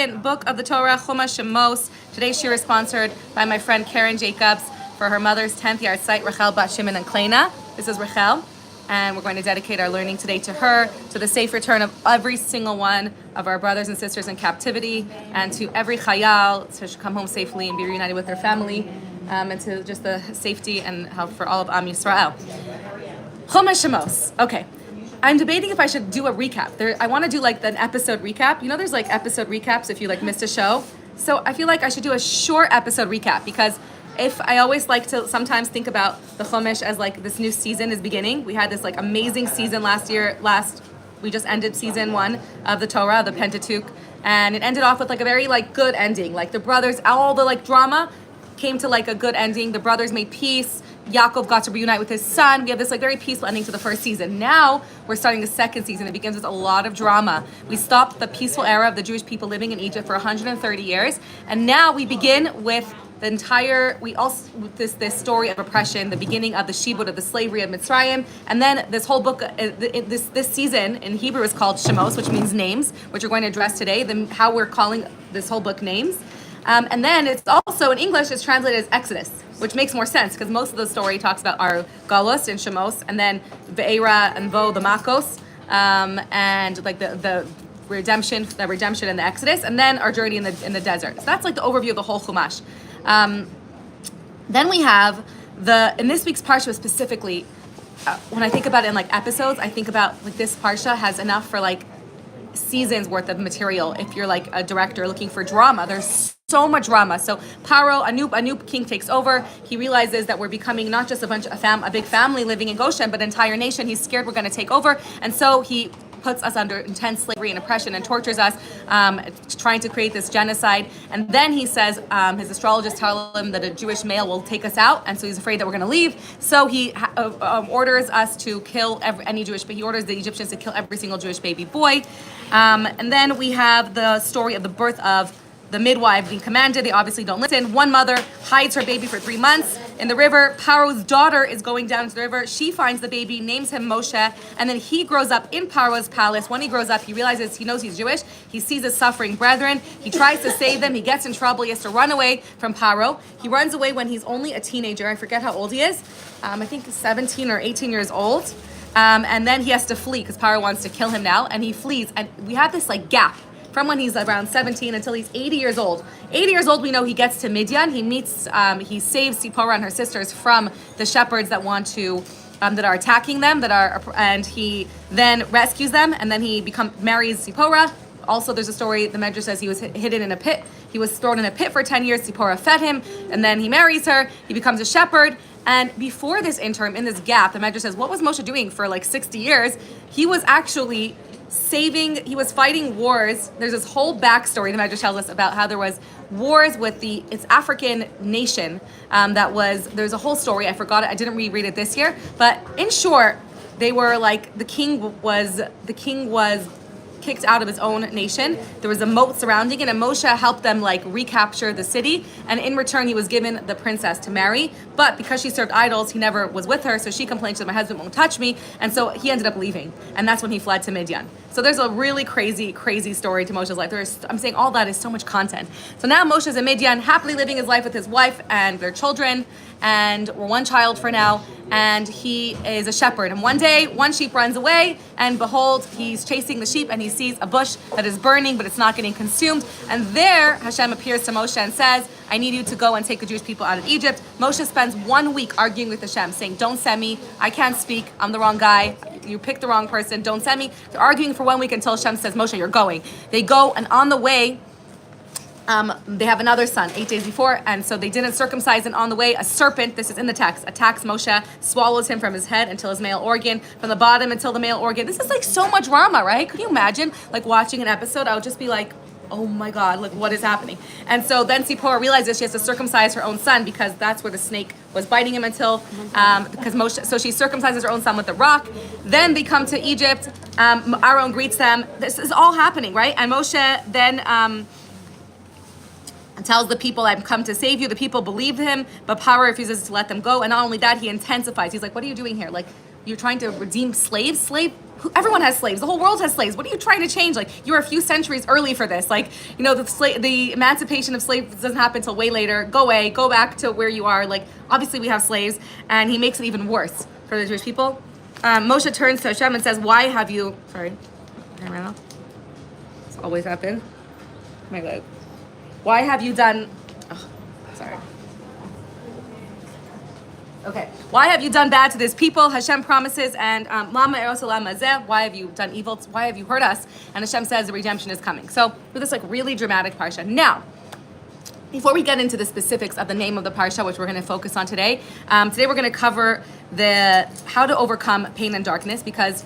book of the Torah, Chumash Shemot. Today's shir is sponsored by my friend Karen Jacobs for her mother's 10th yard site, Rachel Bat Shimon and Kleina. This is Rachel, and we're going to dedicate our learning today to her, to the safe return of every single one of our brothers and sisters in captivity, and to every chayal to come home safely and be reunited with their family, and to just the safety and health for all of Am Yisrael. Chumash Shemot. Okay. I'm debating if I should do a recap. I want to do like an episode recap. You know, there's like episode recaps if you like missed a show. So I feel like I should do a short episode recap because if I always like to sometimes think about the Chumash as like this new season is beginning. We had this like amazing season last year. We just ended season 1 of the Torah, the Pentateuch, and it ended off with like a very like good ending. Like the brothers, all the like drama came to like a good ending. The brothers made peace. Yaakov got to reunite with his son. We have this like very peaceful ending to the first season. Now we're starting the second season. It begins with a lot of drama. We stopped the peaceful era of the Jewish people living in Egypt for 130 years, and now we begin with the entire. This story of oppression, the beginning of the Shibud, of the slavery of Mitzrayim, and then this whole book. This season in Hebrew is called Shemos, which means names, which we're going to address today. How we're calling this whole book names. And then it's also in English it's translated as Exodus, which makes more sense because most of the story talks about our Galus and Shemos, and then Ve'era and Vo, the Makos, and like the redemption and the Exodus, and then our journey in the desert. So that's like the overview of the whole Chumash. Then we have in this week's Parsha specifically, when I think about it in like episodes, I think about like this Parsha has enough for like seasons worth of material. If you're like a director looking for drama, there's so much drama. So Paro, a new king takes over. He realizes that we're becoming not just a big family living in Goshen, but an entire nation. He's scared we're going to take over, and so he puts us under intense slavery and oppression and tortures us, trying to create this genocide. And then he says his astrologers tell him that a Jewish male will take us out, and so he's afraid that we're going to leave. So he orders us to kill he orders the Egyptians to kill every single Jewish baby boy. And then we have the story of the birth of the midwife being commanded. They obviously don't listen. One mother hides her baby for 3 months in the river. Paro's daughter is going down into the river. She finds the baby, names him Moshe, and then he grows up in Paro's palace. When he grows up, he knows he's Jewish. He sees his suffering brethren. He tries to save them. He gets in trouble. He has to run away from Paro. He runs away when he's only a teenager. I forget how old he is. I think 17 or 18 years old. And then he has to flee because Paro wants to kill him now, and he flees. And we have this like gap from when he's around 17 until he's 80 years old. 80 years old, we know he gets to Midian. He saves Sipporah and her sisters from the shepherds that want to, that are attacking them, and he then rescues them, and then he marries Sipporah. Also, there's a story, the Medrash says he was hidden in a pit. He was thrown in a pit for 10 years. Sipporah fed him, and then he marries her. He becomes a shepherd. And before this interim, in this gap, the Medrash says, what was Moshe doing for like 60 years? He was actually he was fighting wars. There's this whole backstory the Medrash tells us about how there was wars with its African nation. There's a whole story. I forgot it. I didn't reread it this year. But in short, they were like, the king was kicked out of his own nation. There was a moat surrounding it, and Moshe helped them like recapture the city, and in return he was given the princess to marry. But because she served idols, he never was with her, so she complained, she said, my husband won't touch me, and so he ended up leaving, and that's when he fled to Midian. So there's a really crazy story to Moshe's life. I'm saying all that is so much content. So now Moshe's in Midian, happily living his life with his wife and their children, and one child for now, and he is a shepherd. And one day, one sheep runs away, and behold, he's chasing the sheep, and he sees a bush that is burning, but it's not getting consumed. And there, Hashem appears to Moshe and says, I need you to go and take the Jewish people out of Egypt. Moshe spends 1 week arguing with Hashem, saying, don't send me, I can't speak, I'm the wrong guy, you picked the wrong person, don't send me. They're arguing for 1 week until Hashem says, Moshe, you're going. They go, and on the way, they have another son 8 days before, and so they didn't circumcise, and on the way a serpent, this is in the text, attacks Moshe, swallows him from his head until his male organ, from the bottom until the male organ. This is like so much drama, right? Could you imagine like watching an episode? I would just be like, oh my God, like what is happening? And so then Sipporah realizes she has to circumcise her own son because that's where the snake was biting him until, because Moshe, so she circumcises her own son with the rock. Then they come to Egypt, Aaron greets them. This is all happening, right? And Moshe then, and tells the people, I've come to save you. The people believe him, but Paro refuses to let them go. And not only that, he intensifies. He's like, what are you doing here? Like, you're trying to redeem slaves? Everyone has slaves. The whole world has slaves. What are you trying to change? Like, you're a few centuries early for this. Like, the emancipation of slaves doesn't happen until way later. Go away. Go back to where you are. Like, obviously we have slaves, and he makes it even worse for the Jewish people. Moshe turns to Hashem and says, "Why have you?" Sorry, this always happens. Oh my God. Why have you done? Oh, sorry. Okay. Why have you done bad to this people? Hashem promises, and Lama Erosalam Mazeh. Why have you done evil? Why have you hurt us? And Hashem says the redemption is coming. So with this like really dramatic parsha. Now, before we get into the specifics of the name of the parsha, which we're going to focus on today, today we're going to cover how to overcome pain and darkness, because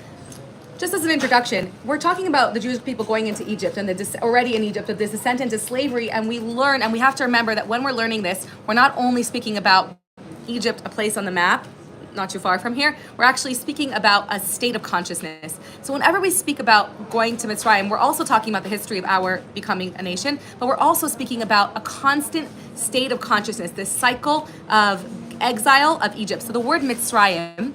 just as an introduction, we're talking about the Jewish people going into Egypt and already in Egypt, this descent into slavery, and we have to remember that when we're learning this, we're not only speaking about Egypt, a place on the map, not too far from here, we're actually speaking about a state of consciousness. So whenever we speak about going to Mitzrayim, we're also talking about the history of our becoming a nation, but we're also speaking about a constant state of consciousness, this cycle of exile of Egypt. So the word Mitzrayim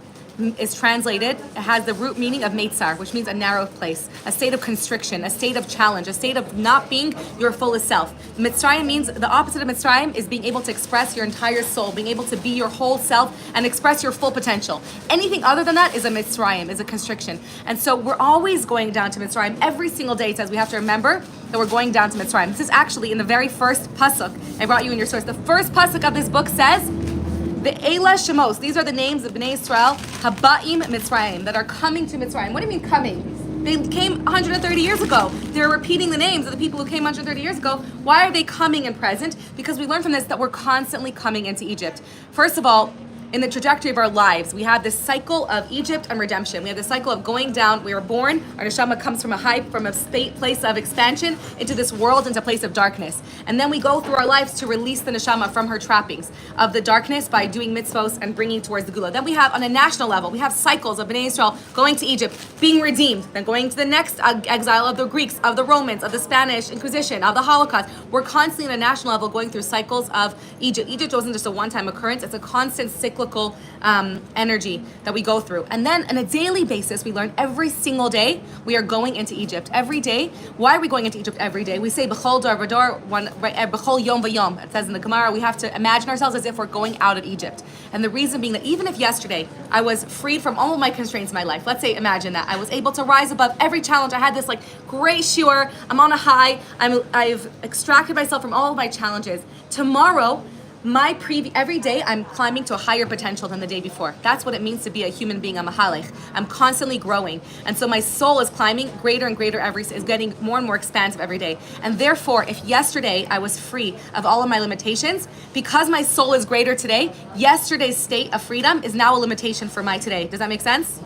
is translated, it has the root meaning of Meitzar, which means a narrow place, a state of constriction, a state of challenge, a state of not being your fullest self. Mitzrayim means, the opposite of Mitzrayim is being able to express your entire soul, being able to be your whole self and express your full potential. Anything other than that is a Mitzrayim, is a constriction. And so we're always going down to Mitzrayim. Every single day it says we have to remember that we're going down to Mitzrayim. This is actually in the very first pasuk. I brought you in your source. The first pasuk of this book says, the Eila Shemos, these are the names of Bnei Israel, Haba'im Mitzrayim, that are coming to Mitzrayim. What do you mean coming? They came 130 years ago. They're repeating the names of the people who came 130 years ago. Why are they coming in present? Because we learn from this that we're constantly coming into Egypt. First of all, in the trajectory of our lives, we have this cycle of Egypt and redemption. We have this cycle of going down. We are born. Our neshama comes from a place of expansion into this world, into a place of darkness. And then we go through our lives to release the neshama from her trappings of the darkness by doing mitzvos and bringing towards the gula. Then we have, on a national level, we have cycles of Bnei Israel going to Egypt, being redeemed, then going to the next exile of the Greeks, of the Romans, of the Spanish Inquisition, of the Holocaust. We're constantly, on a national level, going through cycles of Egypt. Egypt wasn't just a one-time occurrence. It's a constant cyclical energy that we go through. And then on a daily basis, we learn every single day we are going into Egypt. Every day. Why are we going into Egypt every day? We say b'chol dar v'dor, b'chol yom v'yom. It says in the Gemara, we have to imagine ourselves as if we're going out of Egypt. And the reason being that even if yesterday I was freed from all of my constraints in my life, let's say, imagine that, I was able to rise above every challenge. I had this like great shiur, I'm on a high, I've extracted myself from all of my challenges. Tomorrow, every day I'm climbing to a higher potential than the day before. That's what it means to be a human being. I'm a halach. I'm constantly growing. And so my soul is climbing greater and greater is getting more and more expansive every day. And therefore, if yesterday I was free of all of my limitations, because my soul is greater today, yesterday's state of freedom is now a limitation for my today. Does that make sense?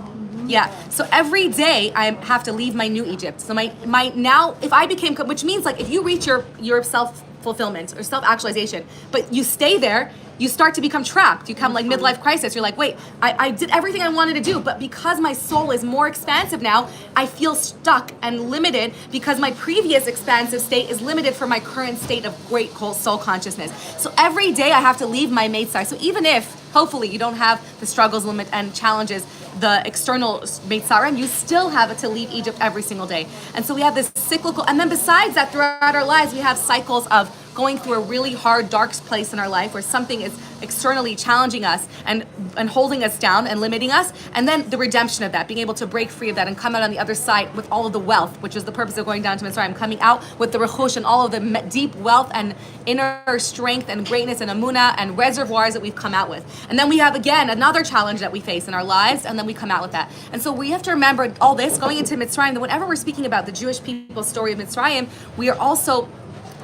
Yeah. So every day I have to leave my new Egypt. So my now, if I became, which means like if you reach your self-fulfillment or self-actualization, but you stay there, you start to become trapped. You come like midlife crisis. You're like, wait, I did everything I wanted to do, but because my soul is more expansive now, I feel stuck and limited because my previous expansive state is limited for my current state of great soul consciousness. So every day I have to leave my Meitzar. So even if, hopefully, you don't have the struggles, limit, and challenges, the external Meitzarim, you still have to leave Egypt every single day. And so we have this cyclical, and then besides that, throughout our lives, we have cycles of going through a really hard, dark place in our life where something is externally challenging us and holding us down and limiting us, and then the redemption of that, being able to break free of that and come out on the other side with all of the wealth, which is the purpose of going down to Mitzrayim, coming out with the rechush and all of the deep wealth and inner strength and greatness and amuna and reservoirs that we've come out with. And then we have, again, another challenge that we face in our lives, and then we come out with that. And so we have to remember all this going into Mitzrayim, that whenever we're speaking about the Jewish people's story of Mitzrayim, we are also,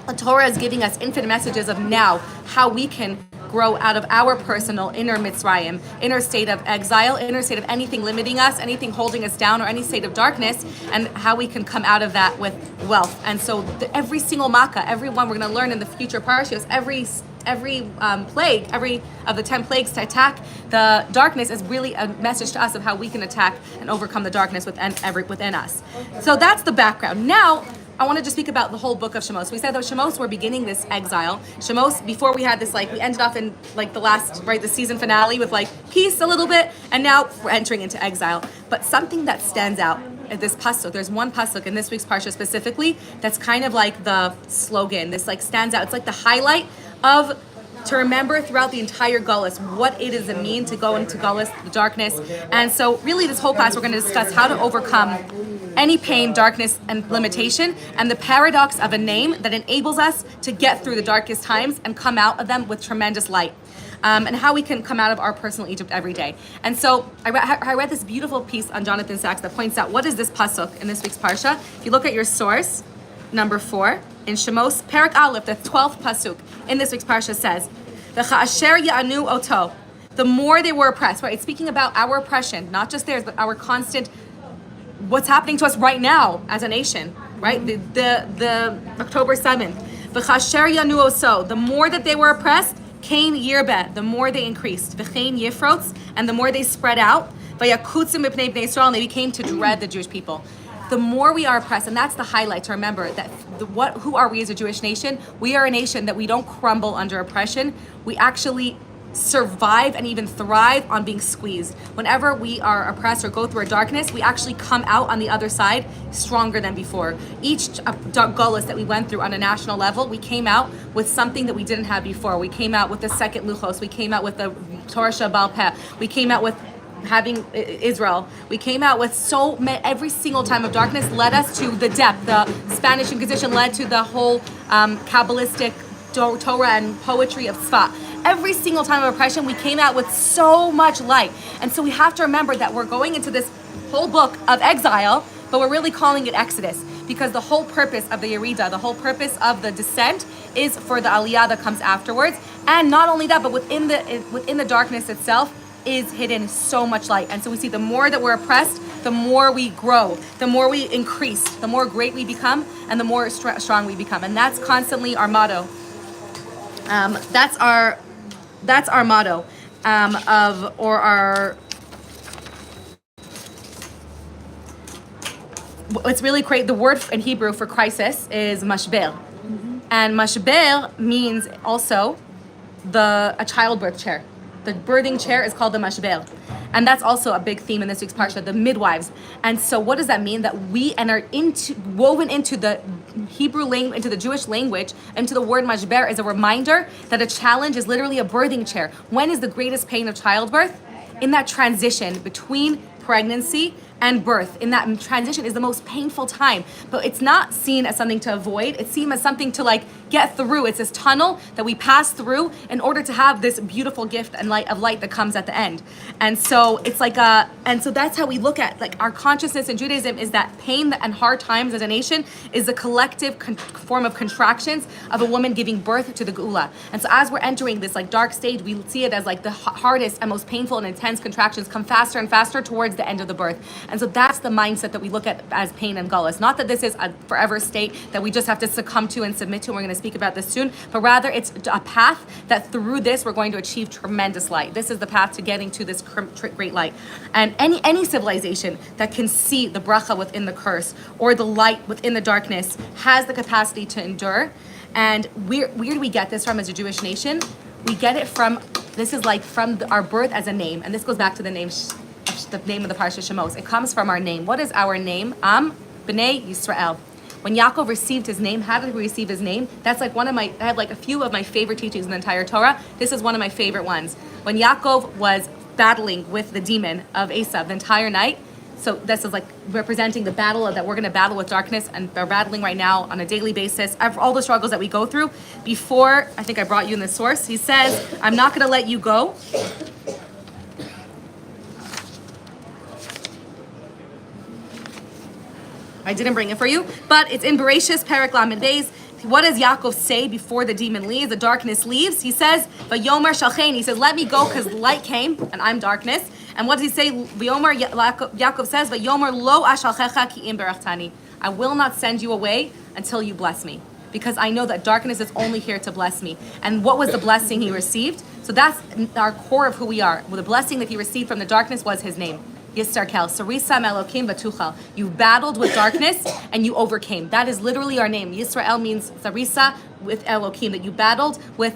the Torah is giving us infinite messages of now how we can grow out of our personal inner Mitzrayim, inner state of exile, inner state of anything limiting us, anything holding us down, or any state of darkness, and how we can come out of that with wealth. And so every single makkah, every one we're going to learn in the future parashas, every plague, every of the 10 plagues to attack the darkness is really a message to us of how we can attack and overcome the darkness within us. So that's the background. Now, I wanted to speak about the whole book of Shemos. We said that Shemos were beginning this exile. Shemos, before we had this, we ended off in the season finale with peace a little bit, and now we're entering into exile. But something that stands out at this pasuk, there's one pasuk in this week's parsha specifically that's kind of like the slogan. This like stands out. It's like the highlight of to remember throughout the entire Gullus what it does it mean to go into Gullus, the darkness. And so really this whole class we're going to discuss how to overcome any pain, darkness, and limitation, and the paradox of a name that enables us to get through the darkest times and come out of them with tremendous light. And how we can come out of our personal Egypt every day. And so I read this beautiful piece on Jonathan Sachs that points out what is this pasuk in this week's parsha. If you look at your source, number 4, in Shemot, Perek Aleph, the 12th pasuk in this week's parsha says, "V'cha'asher ya'anu oto," the more they were oppressed, right? It's speaking about our oppression, not just theirs, but our constant, what's happening to us right now as a nation, right? The October 7th, "V'cha'asher ya'anu oto," the more that they were oppressed, Kain Yirbe, the more they increased, V'chein Yifrots, and the more they spread out, Vayakutzim B'pnei Bnei Yisrael, and they became to dread the Jewish people. The more we are oppressed, and that's the highlight to remember that who are we as a Jewish nation? We are a nation that we don't crumble under oppression. We actually survive and even thrive on being squeezed. Whenever we are oppressed or go through a darkness, we actually come out on the other side stronger than before. Each gullus that we went through on a national level, we came out with something that we didn't have before. We came out with the second Luchos. We came out with the Torah Shabbal Peh. We came out with having Israel. We came out with so many, every single time of darkness led us to the depth. The Spanish Inquisition led to the whole Kabbalistic Torah and poetry of Tzfat. Every single time of oppression, we came out with so much light. And so we have to remember that we're going into this whole book of exile, but we're really calling it Exodus, because the whole purpose of the Yerida, the whole purpose of the descent is for the Aliyah that comes afterwards. And not only that, but within the darkness itself is hidden so much light. And so we see the more that we're oppressed, the more we grow, the more we increase, the more great we become, and the more strong we become. And that's constantly our motto. That's our motto What's really great, the word in Hebrew for crisis is mashber. And mashber means also a childbirth chair. The birthing chair is called the mashber. And that's also a big theme in this week's parsha, the midwives. And so what does that mean? That we are woven into the Hebrew language, into the Jewish language, into the word mashber is a reminder that a challenge is literally a birthing chair. When is the greatest pain of childbirth? In that transition between pregnancy and birth. In that transition is the most painful time, but it's not seen as something to avoid. It's seen as something to get through. It's this tunnel that we pass through in order to have this beautiful gift and light that comes at the end. And so it's and so that's how we look at our consciousness in Judaism, is that pain and hard times as a nation is a collective form of contractions of a woman giving birth to the Geula. And so as we're entering this dark stage, we see it as the hardest and most painful and intense contractions come faster and faster towards the end of the birth. And so that's the mindset that we look at as pain and gullus. Not that this is a forever state that we just have to succumb to and submit to, and we're going to speak about this soon, but rather it's a path that through this we're going to achieve tremendous light. This is the path to getting to this great light. And any civilization that can see the bracha within the curse or the light within the darkness has the capacity to endure. And where do we get this from as a Jewish nation? We get it from our birth as a name. And this goes back to the name of the Parsha Shemot. It comes from our name. What is our name? Am B'nai Yisrael. When Yaakov received his name, how did he receive his name? That's I have a few of my favorite teachings in the entire Torah. This is one of my favorite ones. When Yaakov was battling with the demon of Esav the entire night, so this is representing the battle that we're going to battle with darkness, and they're battling right now on a daily basis. All the struggles that we go through. Before, I think I brought you in the source, he says, I'm not going to let you go. I didn't bring it for you, but it's in Bereshis Perek Lamed Beis. What does Yaakov say before the demon leaves, the darkness leaves? He says, "Vayomer shalchein." He says, "Let me go, because light came, and I'm darkness." And what does he say? Yaakov says, "Vayomer lo ashalchecha ki im berachtani." I will not send you away until you bless me, because I know that darkness is only here to bless me. And what was the blessing he received? So that's our core of who we are. Well, the blessing that he received from the darkness was his name. Yistarkel, Sarisa Melokim Batuchal. You battled with darkness and you overcame. That is literally our name. Yisrael means Sarisa with Elokim, that you battled with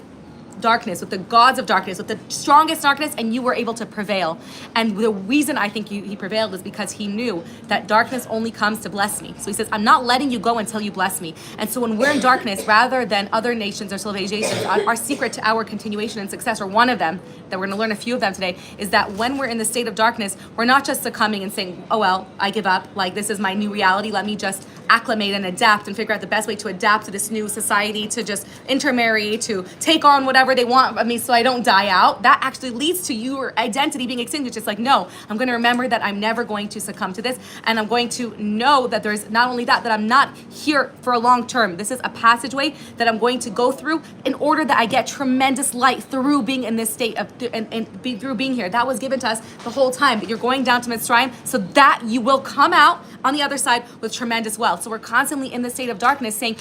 darkness, with the gods of darkness, with the strongest darkness, and you were able to prevail. And the reason I think he prevailed is because he knew that darkness only comes to bless me. So he says, I'm not letting you go until you bless me. And so when we're in darkness, rather than other nations or civilizations, our secret to our continuation and success, or one of them, that we're going to learn a few of them today, is that when we're in the state of darkness, we're not just succumbing and saying, oh well, I give up, like this is my new reality, let me just acclimate and adapt and figure out the best way to adapt to this new society, to just intermarry, to take on whatever they want of me so I don't die out. That actually leads to your identity being extinguished. It's like, no, I'm going to remember that I'm never going to succumb to this, and I'm going to know that there's not only that I'm not here for a long term. This is a passageway that I'm going to go through in order that I get tremendous light through being in this state of, through being here. That was given to us the whole time, that you're going down to Mitzrayim so that you will come out on the other side with tremendous wealth. So we're constantly in the state of darkness saying,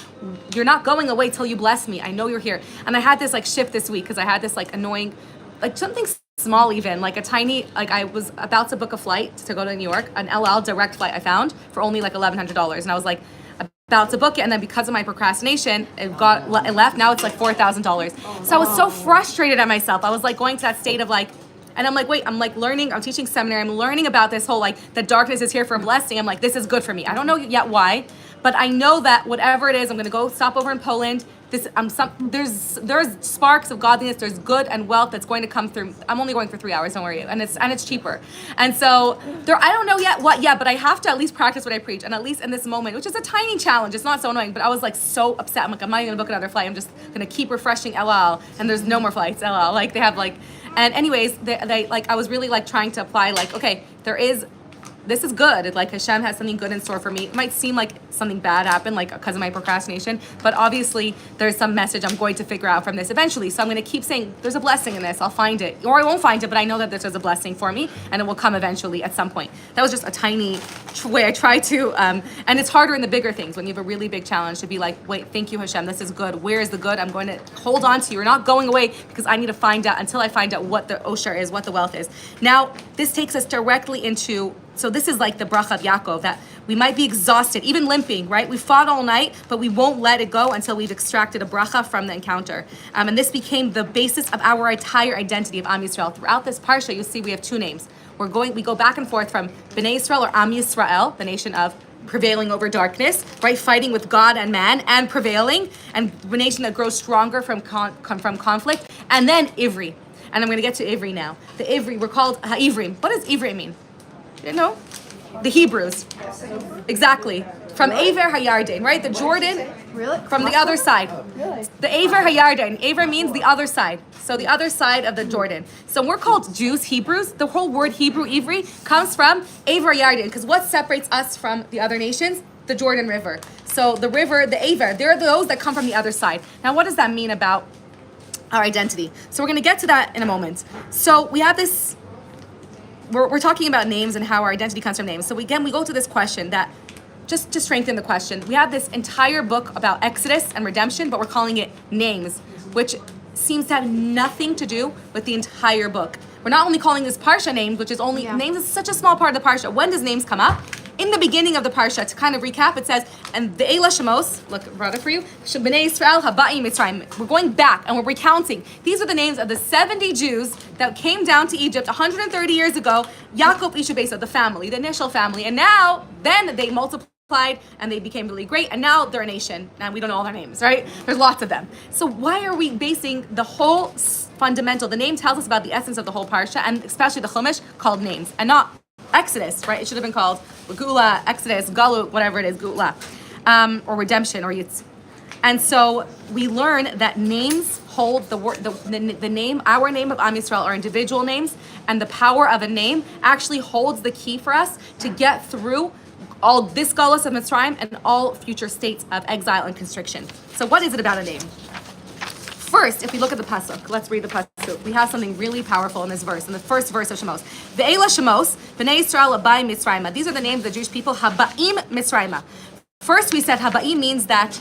you're not going away till you bless me. I know you're here. And I had this like shift this week because I had this like annoying, like something small even, like a tiny, like I was about to book a flight to go to New York, an LL direct flight I found for only like $1,100. And I was like about to book it, and then because of my procrastination, it left. Now it's like $4,000. So I was so frustrated at myself. I was like going to that state of like, and I'm like, wait, I'm like learning, I'm teaching seminary, I'm learning about this whole like, the darkness is here for a blessing. I'm like, this is good for me. I don't know yet why, but I know that whatever it is, I'm gonna go stop over in Poland. There's sparks of godliness, there's good and wealth that's going to come through. I'm only going for 3 hours, don't worry, and it's cheaper. And so I don't know yet what yet, but I have to at least practice what I preach, and at least in this moment, which is a tiny challenge, it's not so annoying, but I was like so upset. I'm like, I'm not even gonna book another flight. I'm just gonna keep refreshing LL, and there's no more flights LL. Like they have like, and anyways, they like I was really like trying to apply like, okay, this is good. Like Hashem has something good in store for me. It might seem like something bad happened, like because of my procrastination, but obviously there's some message I'm going to figure out from this eventually. So I'm going to keep saying there's a blessing in this. I'll find it, or I won't find it, but I know that there's a blessing for me, and it will come eventually at some point. That was just a tiny way I try to, and it's harder in the bigger things when you have a really big challenge to be like, wait, thank you Hashem, this is good. Where is the good? I'm going to hold on to you. You're not going away because I need to find out until I find out what the osher is, what the wealth is. Now, this takes us directly into. So this is like the bracha of Yaakov, that we might be exhausted, even limping, right? We fought all night, but we won't let it go until we've extracted a bracha from the encounter. And this became the basis of our entire identity of Am Yisrael. Throughout this parsha, you'll see we have two names. We go back and forth from Bnei Yisrael, or Am Yisrael, the nation of prevailing over darkness, right? Fighting with God and man and prevailing, and the nation that grows stronger from conflict. And then Ivri. And I'm going to get to Ivri now. The Ivri, we're called Ha'ivrim. What does Ivri mean? You know, the Hebrews. Exactly. From Aver HaYarden, right? The Jordan. Really? From the other side. Really? The Aver HaYarden. Aver means the other side. So the other side of the Jordan. So we're called Jews, Hebrews. The whole word Hebrew, Ivri, comes from Aver HaYarden. Because what separates us from the other nations? The Jordan River. So the river, the Aver, they're those that come from the other side. Now what does that mean about our identity? So we're going to get to that in a moment. So we have this. We're talking about names and how our identity comes from names. So we go to this question that, just to strengthen the question, we have this entire book about Exodus and redemption, but we're calling it names, which seems to have nothing to do with the entire book. We're not only calling this Parsha names, which is only, names is such a small part of the Parsha. When does names come up? In the beginning of the Parsha, to kind of recap, it says, and the Eila Shemos, look, brought it for you, Bnei Yisrael Haba'im Mitzrayim. We're going back and we're recounting. These are the names of the 70 Jews that came down to Egypt 130 years ago. Yaakov Ishu Beso, the family, the initial family. And now, then they multiplied and they became really great. And now they're a nation. Now we don't know all their names, right? There's lots of them. So why are we basing the whole fundamental, the name tells us about the essence of the whole Parsha, and especially the Chumash, called names, and not Exodus, right? It should have been called Gula, Exodus, Galut, whatever it is, Gula, or redemption, or Yitz. And so we learn that names hold the name, our name of Am Yisrael, our individual names, and the power of a name actually holds the key for us to get through all this galus of Mitzrayim and all future states of exile and constriction. So what is it about a name? First, if we look at the pasuk, let's read the pasuk. We have something really powerful in this verse, in the first verse of Shemos. Ve'ela Shemos, Bnei Yisrael Habayim Mitzrayim. These are the names of the Jewish people, Habayim Mitzrayim. First, we said Habayim means that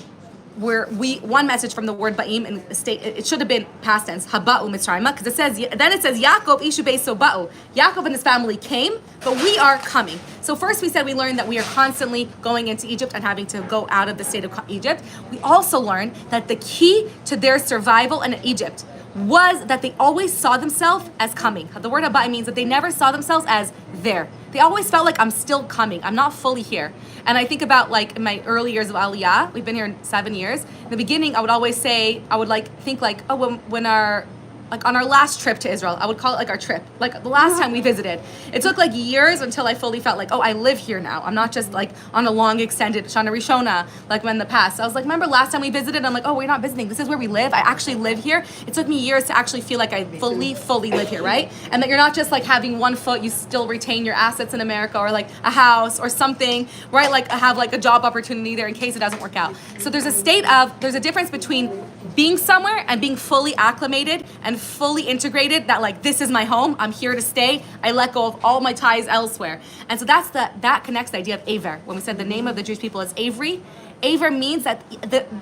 one message from the word ba'im in the state, it should have been past tense, haba'u Mitzrayim, because it says Yaakov Ishu Beso Ba'u. Yaakov and his family came, but we are coming. So first we said we learned that we are constantly going into Egypt and having to go out of the state of Egypt. We also learned that the key to their survival in Egypt was that they always saw themselves as coming. The word haba means that they never saw themselves as there. They always felt like I'm still coming. I'm not fully here. And I think about like in my early years of Aliyah, we've been here 7 years. In the beginning, I would always say, I would think when our like on our last trip to Israel, I would call it like our trip, like the last time we visited. It took like years until I fully felt like, oh, I live here now. I'm not just like on a long extended Shana Rishona, like when in the past. I was like, remember last time we visited? I'm like, oh, we're not visiting. This is where we live. I actually live here. It took me years to actually feel like I fully live here, right? And that you're not just like having one foot, you still retain your assets in America or like a house or something, right? Like I have like a job opportunity there in case it doesn't work out. So there's a difference between being somewhere and being fully acclimated and fully integrated, that like this is my home, I'm here to stay, I let go of all my ties elsewhere. And so that connects the idea of Aver. When we said the name of the Jewish people is Avery, Aver means that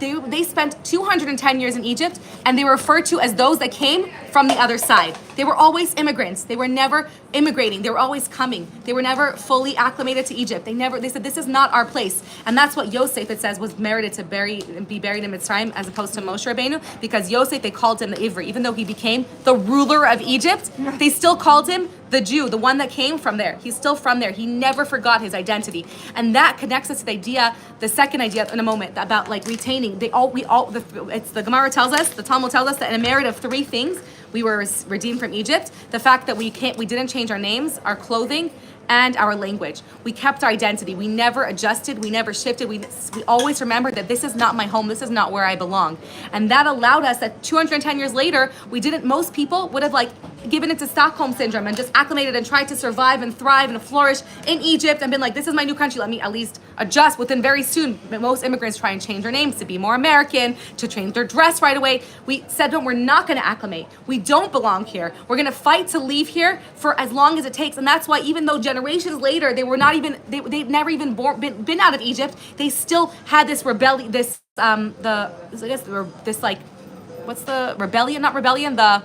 they spent 210 years in Egypt, and they were referred to as those that came from the other side. They were always immigrants. They were never immigrating. They were always coming. They were never fully acclimated to Egypt. They said, this is not our place. And that's what Yosef, it says, was merited to be buried in Mitzrayim as opposed to Moshe Rabbeinu, because Yosef, they called him the Ivri. Even though he became the ruler of Egypt, they still called him the Jew, the one that came from there. He's still from there. He never forgot his identity. And that connects us to the idea, the second idea in a moment, about like retaining. It's the Gemara tells us, the Talmud tells us that in a merit of 3 things, we were redeemed from Egypt. The fact that we didn't change our names, our clothing, and our language. We kept our identity. We never adjusted. We never shifted. We always remembered that this is not my home. This is not where I belong. And that allowed us that 210 years later, most people would have like given it to Stockholm syndrome and just acclimated and tried to survive and thrive and flourish in Egypt and been like, this is my new country. Let me at least adjust. Within very soon, most immigrants try and change their names to be more American, to change their dress right away. We said, no, we're not going to acclimate. We don't belong here. We're going to fight to leave here for as long as it takes. And that's why even though generations later, they were not even, they'd never even been out of Egypt, they still had this rebellion, the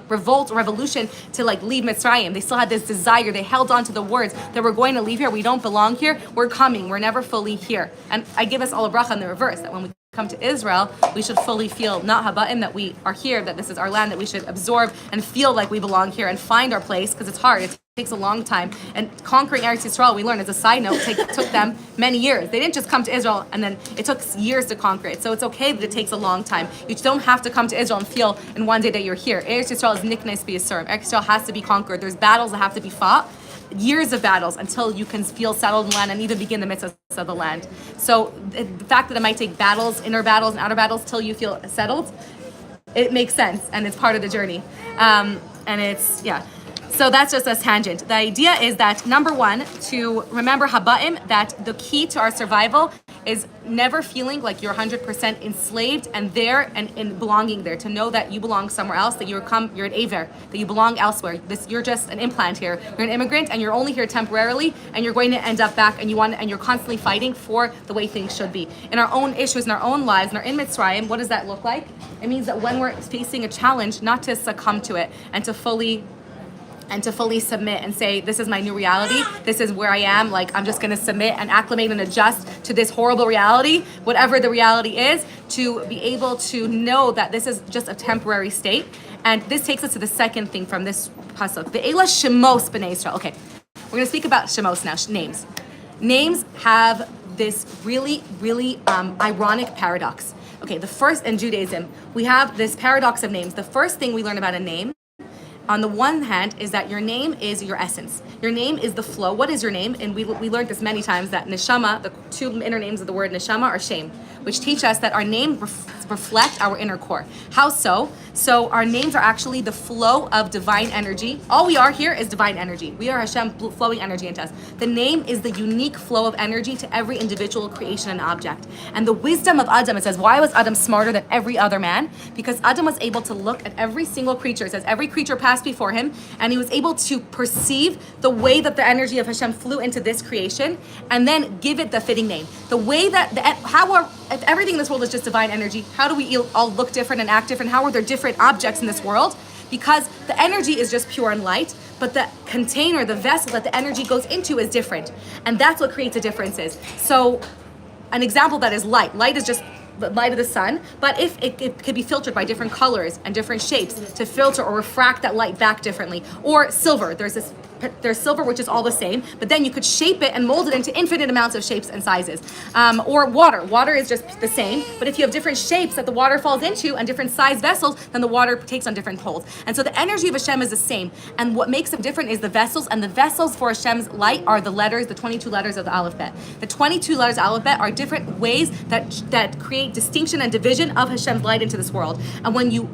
revolt or revolution to like leave Mitzrayim. They still had this desire. They held on to the words that we're going to leave here. We don't belong here. We're coming. We're never fully here. And I give us all a bracha in the reverse, that when we come to Israel, we should fully feel not haba'im, that we are here, that this is our land, that we should absorb and feel like we belong here and find our place, because it's hard. It takes a long time. And conquering Eretz Yisrael, we learned as a side note, took them many years. They didn't just come to Israel and then it took years to conquer it. So it's okay that it takes a long time. You don't have to come to Israel and feel in one day that you're here. Eretz Yisrael is niknes b'yisurim. Eretz Yisrael has to be conquered. There's battles that have to be fought. Years of battles until you can feel settled in the land and even begin the mitzvahs of the land. So the fact that it might take battles, inner battles and outer battles till you feel settled, it makes sense and it's part of the journey. So that's just a tangent. The idea is that, number one, to remember haba'im, that the key to our survival is never feeling like you're 100% enslaved and there and belonging there. To know that you belong somewhere else, that you're an aver, that you belong elsewhere. You're just an implant here. You're an immigrant and you're only here temporarily, and you're going to end up back, and you're constantly fighting for the way things should be. In our own issues, in our own lives, in Mitzrayim, what does that look like? It means that when we're facing a challenge, not to succumb to it and to fully submit and say, this is my new reality, this is where I am, like I'm just going to submit and acclimate and adjust to this horrible reality, whatever the reality is, to be able to know that this is just a temporary state. And this takes us to the second thing from this pasuk, the Eila Shemos B'nai Israel. Okay, we're going to speak about Shemos now, names. Names have this really, really ironic paradox. Okay, the first, in Judaism, we have this paradox of names. The first thing we learn about a name, on the one hand, is that your name is your essence. Your name is the flow. What is your name? And we learned this many times, that neshama, the 2 inner names of the word neshama, are shem, which teach us that our name reflect our inner core. How so? So our names are actually the flow of divine energy. All we are here is divine energy. We are Hashem flowing energy into us. The name is the unique flow of energy to every individual creation and object. And the wisdom of Adam, it says, why was Adam smarter than every other man? Because Adam was able to look at every single creature. It says every creature passed before him, and he was able to perceive the way that the energy of Hashem flew into this creation, and then give it the fitting name. The way that, if everything in this world is just divine energy, how do we all look different and act different? How are there different objects in this world? Because the energy is just pure and light, but the container, the vessel that the energy goes into is different. And that's what creates the differences. So an example that is light. Light is just the light of the sun, but if it could be filtered by different colors and different shapes to filter or refract that light back differently. Or silver, there's silver which is all the same, but then you could shape it and mold it into infinite amounts of shapes and sizes. Or water is just the same, but if you have different shapes that the water falls into and different size vessels, then the water takes on different holds. And so the energy of Hashem is the same, and what makes them different is the vessels, and the vessels for Hashem's light are the letters, the 22 letters of the alphabet. The 22 letters of the alphabet are different ways that create distinction and division of Hashem's light into this world. And when you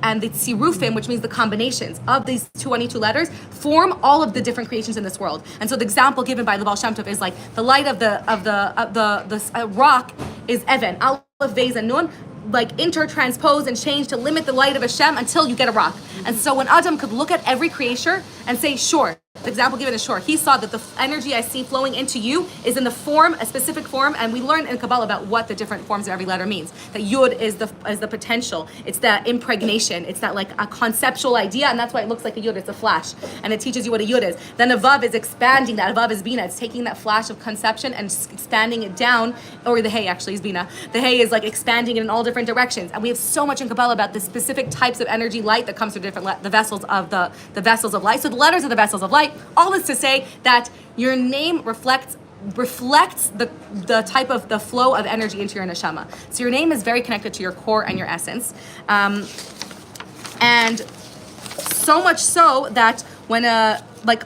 and the tzirufim, which means the combinations of these 22 letters, form all of the different creations in this world. And so the example given by the Baal Shem Tov is like the light of the rock is Evan, Aleph, Vez, and Nun, like intertranspose and change to limit the light of Hashem until you get a rock. And so when Adam could look at every creature and say, sure, the example given is sure, he saw that the energy I see flowing into you is in the form, a specific form, and we learn in Kabbalah about what the different forms of every letter means. That Yud is the potential, it's that impregnation, it's that like a conceptual idea, and that's why it looks like a Yud, it's a flash, and it teaches you what a Yud is. Then a Vav is expanding that, a Vav is Bina, it's taking that flash of conception and expanding it down, or the Hey actually is Bina. The Hey is like expanding it in all different directions, and we have so much in Kabbalah about the specific types of energy light that comes through different the vessels of the vessels of light. So the letters are the vessels of light. All this to say that your name reflects the type of the flow of energy into your neshama. So your name is very connected to your core and your essence, and so much so that when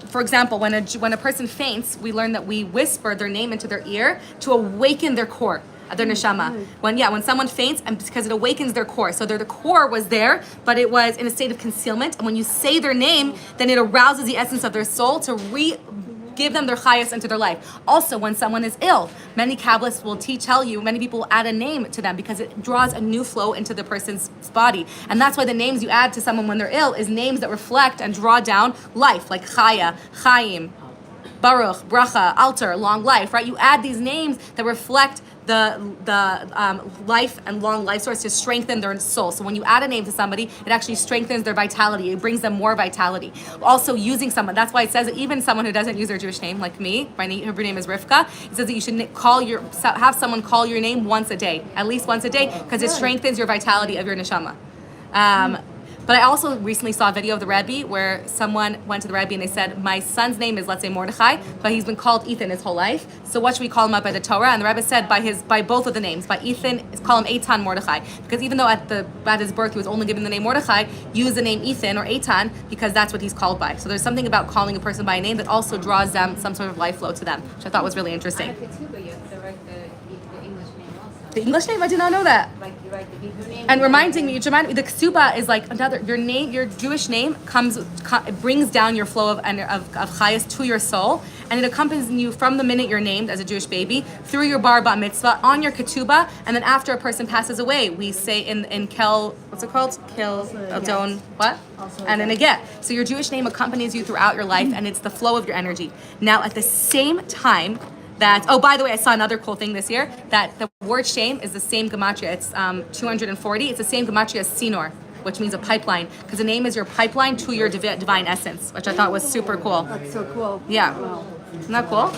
for example, when a person faints, we learn that we whisper their name into their ear to awaken their core, their neshama. When someone faints, and because it awakens their core. So the core was there, but it was in a state of concealment. And when you say their name, then it arouses the essence of their soul to give them their chayas into their life. Also, when someone is ill, many Kabbalists will tell you, many people will add a name to them because it draws a new flow into the person's body. And that's why the names you add to someone when they're ill is names that reflect and draw down life, like Chaya, Chaim, Baruch, Bracha, Alter, long life, right? You add these names that reflect the life and long life source to strengthen their soul. So when you add a name to somebody, it actually strengthens their vitality. It brings them more vitality. Also using someone, that's why it says that even someone who doesn't use their Jewish name, like me, my Hebrew name is Rivka, it says that you should have someone call your name once a day, at least once a day, because it strengthens your vitality of your neshama. But I also recently saw a video of the Rebbe where someone went to the Rebbe and they said, my son's name is, let's say, Mordechai, but he's been called Ethan his whole life. So what should we call him up by the Torah? And the Rebbe said by both of the names, by Ethan, call him Eitan Mordechai. Because even though at his birth he was only given the name Mordechai, use the name Ethan or Eitan because that's what he's called by. So there's something about calling a person by a name that also draws them some sort of life flow to them, which I thought was really interesting. The English name? I did not know that. Like you write the Hebrew name. And reminding me, the ksuba is like another. Your name, your Jewish name it brings down your flow of chayas to your soul, and it accompanies you from the minute you're named as a Jewish baby through your bar bat mitzvah on your ketubah, and then after a person passes away, we say in kel, what's it called? Kel adon what? And then again. So your Jewish name accompanies you throughout your life, and it's the flow of your energy. Now at the same time. By the way, I saw another cool thing this year, that the word shame is the same gematria. It's 240. It's the same gematria as sinor, which means a pipeline, because the name is your pipeline to your divine essence, which I thought was super cool. That's so cool. Yeah. Wow. Isn't that cool?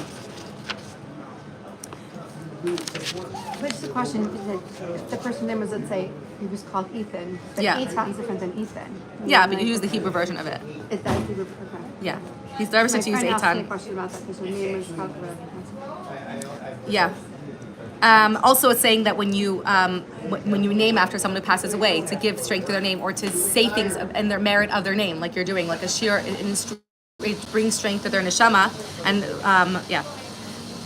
But just a question, if the person's name was, let's say, he was called Ethan, but Eitan is different than Ethan. Yeah, but you use the Hebrew version of it. Is that Hebrew? Okay. Yeah. He's the ever since you use Eitan. I asked me a Eitan. question about that because her name was called. Yeah. Also, it's saying that when you name after someone who passes away, to give strength to their name or to say things in their merit of their name, like you're doing, like a shir, it brings strength to their neshama, and yeah.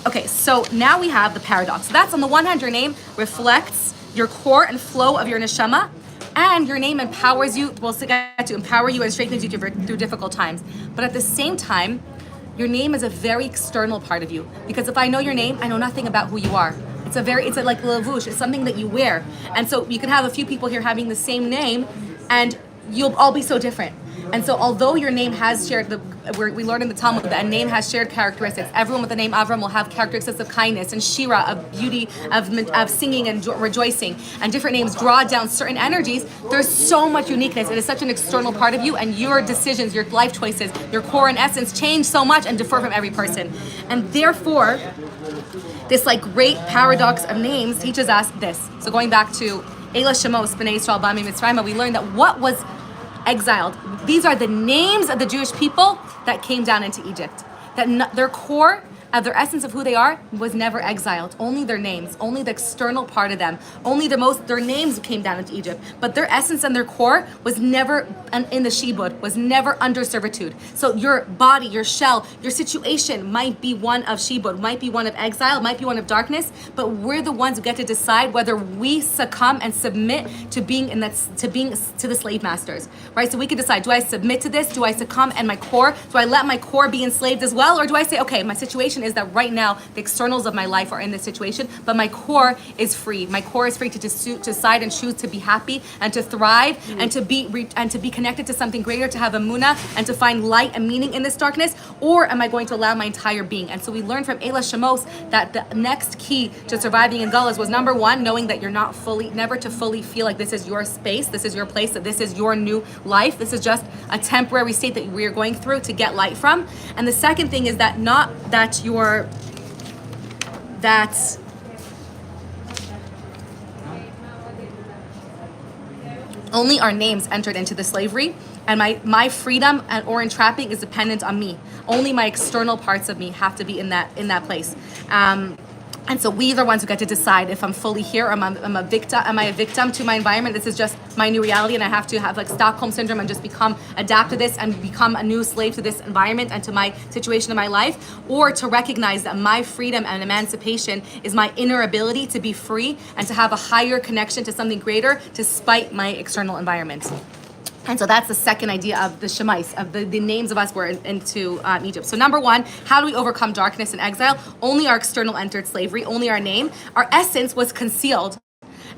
Okay, so now we have the paradox. So that's on the one hand, your name reflects your core and flow of your neshama, and your name empowers you. We'll get to empower you and strengthens you through difficult times. But at the same time, your name is a very external part of you, because if I know your name, I know nothing about who you are. It's like lavush. It's something that you wear, and so you can have a few people here having the same name, and you'll all be so different. And so, although your name has shared we learned in the Talmud that a name has shared characteristics. Everyone with the name Avram will have characteristics of kindness and shira, of beauty, of singing and rejoicing. And different names draw down certain energies. There's so much uniqueness. It is such an external part of you, and your decisions, your life choices, your core and essence change so much and differ from every person. And therefore, this like great paradox of names teaches us this. So going back to Eila Shemos B'nai Yisrael Bami Mitzrayim, we learned that what was exiled. These are the names of the Jewish people that came down into Egypt. That their core, their essence of who they are, was never exiled. Only their names, only the external part of them, only their names came down into Egypt. But their essence and their core was never in the shibud, was never under servitude. So your body, your shell, your situation might be one of shibud, might be one of exile, might be one of darkness, but we're the ones who get to decide whether we succumb and submit to to the slave masters, right? So we could decide, do I submit to this? Do I succumb and my core? Do I let my core be enslaved as well? Or do I say, okay, my situation is that right now the externals of my life are in this situation, but my core is free. My core is free to decide and choose to be happy and to thrive and to be connected to something greater, to have emunah and to find light and meaning in this darkness. Or am I going to allow my entire being? And so we learned from Eila Shemos that the next key to surviving in Galus was number one, knowing that you're never to fully feel like this is your space, this is your place, that this is your new life. This is just a temporary state that we are going through to get light from. And the second thing is that only our names entered into the slavery, and my freedom or entrapping is dependent on me. Only my external parts of me have to be in that place. And so we are the ones who get to decide if I'm fully here, or am I a victim to my environment? This is just my new reality, and I have to have like Stockholm syndrome and just adapt to this and become a new slave to this environment and to my situation in my life, or to recognize that my freedom and emancipation is my inner ability to be free and to have a higher connection to something greater despite my external environment. And so that's the second idea of the Shemais, of the names of us were into Egypt. So number one, how do we overcome darkness and exile? Only our external entered slavery, only our name. Our essence was concealed.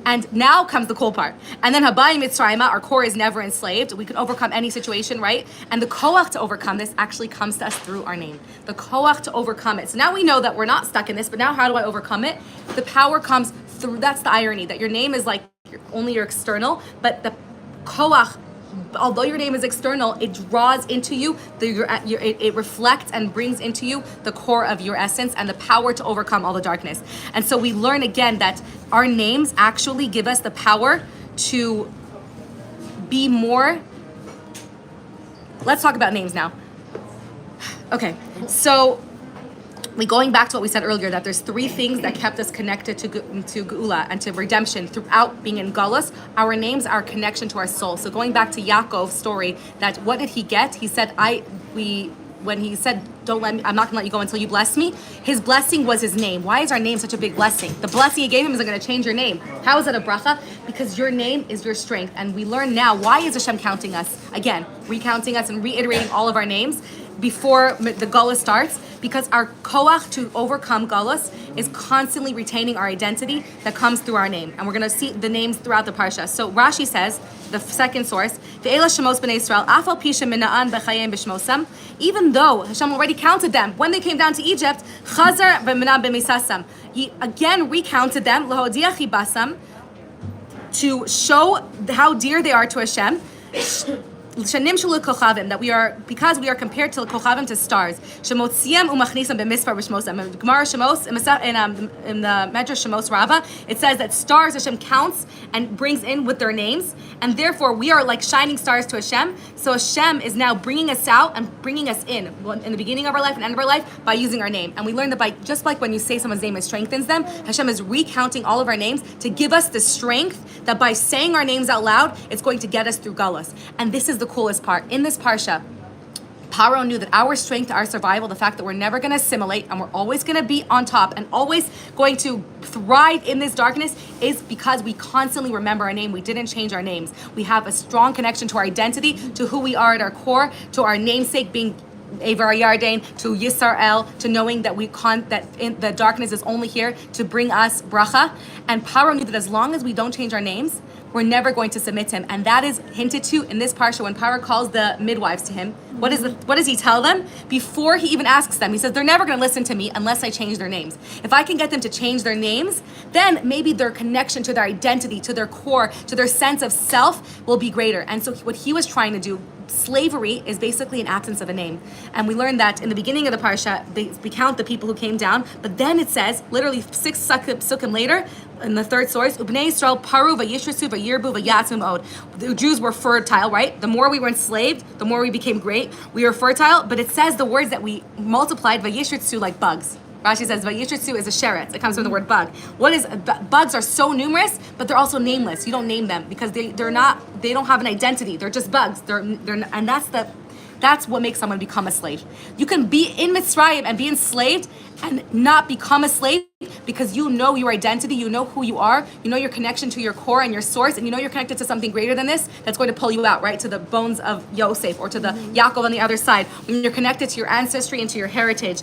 And now comes the cool part. And then Habayim Mitzrayim, our core is never enslaved. We can overcome any situation, right? And the koach to overcome this actually comes to us through our name. The koach to overcome it. So now we know that we're not stuck in this, but now how do I overcome it? The power comes through, that's the irony, that your name is like only your external, but the koach, although your name is external, it draws into you, it reflects and brings into you the core of your essence and the power to overcome all the darkness. And so we learn again that our names actually give us the power to be more. Let's talk about names now. Okay, so going back to what we said earlier, that there's three things that kept us connected to Geula and to redemption throughout being in Galus. Our names are a connection to our soul. So going back to Yaakov's story, that what did he get? He said, when he said, I'm not gonna let you go until you bless me, his blessing was his name. Why is our name such a big blessing? The blessing he gave him isn't gonna change your name. How is that a bracha? Because your name is your strength. And we learn now, why is Hashem counting us? Again, recounting us and reiterating all of our names before the Galus starts, because our koach to overcome Galus is constantly retaining our identity that comes through our name. And we're going to see the names throughout the Parsha. So Rashi says, the second source, Ve'ela Shemos B'nai Yisrael, Afal Pisha Mina'an B'chayim B'shmosam, even though Hashem already counted them when they came down to Egypt, Chazar B'mina'an B'misasam, he again recounted them, L'hodiach Basam, to show how dear they are to Hashem, that we are, because we are compared to kochavim, to stars. Shemotziam umachnisam b'mispar b'shmosam. Gemara Shemos in the Medrash Shemos Rabbah, it says that stars Hashem counts and brings in with their names, and therefore we are like shining stars to Hashem. So Hashem is now bringing us out and bringing us in the beginning of our life and end of our life by using our name. And we learned that just like when you say someone's name, it strengthens them. Hashem is recounting all of our names to give us the strength that by saying our names out loud, it's going to get us through Galus. And this is the coolest part. In this Parsha, Paro knew that our strength, our survival, the fact that we're never going to assimilate and we're always going to be on top and always going to thrive in this darkness is because we constantly remember our name. We didn't change our names. We have a strong connection to our identity, to who we are at our core, to our namesake being Avar Yarden, to Yisrael, to knowing that the darkness is only here to bring us bracha. And Paro knew that as long as we don't change our names, we're never going to submit to him. And that is hinted to in this parsha when Paro calls the midwives to him. What does he tell them? Before he even asks them, he says, they're never going to listen to me unless I change their names. If I can get them to change their names, then maybe their connection to their identity, to their core, to their sense of self will be greater. And so what he was trying to do, slavery is basically an absence of a name. And we learned that in the beginning of the Parsha, we count the people who came down, but then it says, literally 6 sukkim later, in the third source, Ubnei Yisrael paru vayishrasu vayirbu vayatzum od. The Jews were fertile, right? The more we were enslaved, the more we became great. We were fertile, but it says the words that we multiplied, vayishrasu, like bugs. Rashi says vayishrasu is a sheretz. It comes from the word bug. Bugs are so numerous, but they're also nameless. You don't name them because they don't have an identity. They're just bugs. And that's what makes someone become a slave. You can be in Mitzrayim and be enslaved and not become a slave because you know your identity, you know who you are, you know your connection to your core and your source, and you know you're connected to something greater than this that's going to pull you out, right? To the bones of Yosef or to the Yaakov on the other side. When you're connected to your ancestry and to your heritage.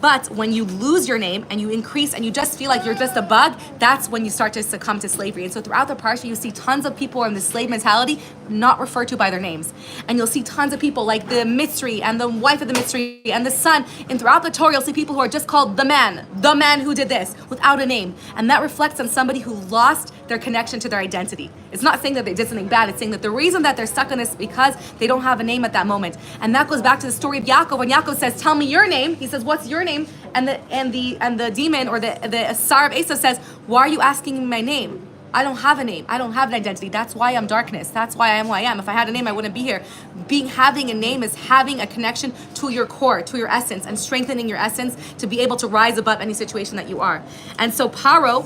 But when you lose your name and you increase and you just feel like you're just a bug, that's when you start to succumb to slavery. And so throughout the Parsha, you see tons of people in the slave mentality not referred to by their names. And you'll see tons of people like the Mitzri and the wife of the Mitzri and the son. And throughout the Torah, you'll see people who are just called the man who did this, without a name. And that reflects on somebody who lost their connection to their identity. It's not saying that they did something bad. It's saying that the reason that they're stuck in this is because they don't have a name at that moment. And that goes back to the story of Yaakov. When Yaakov says, "Tell me your name," he says, "What's your name?" And the demon or the Sar of Esav says, "Why are you asking me my name? I don't have a name. I don't have an identity. That's why I'm darkness. That's why I am who I am. If I had a name, I wouldn't be here." Having a name is having a connection to your core, to your essence, and strengthening your essence to be able to rise above any situation that you are. And so Paro.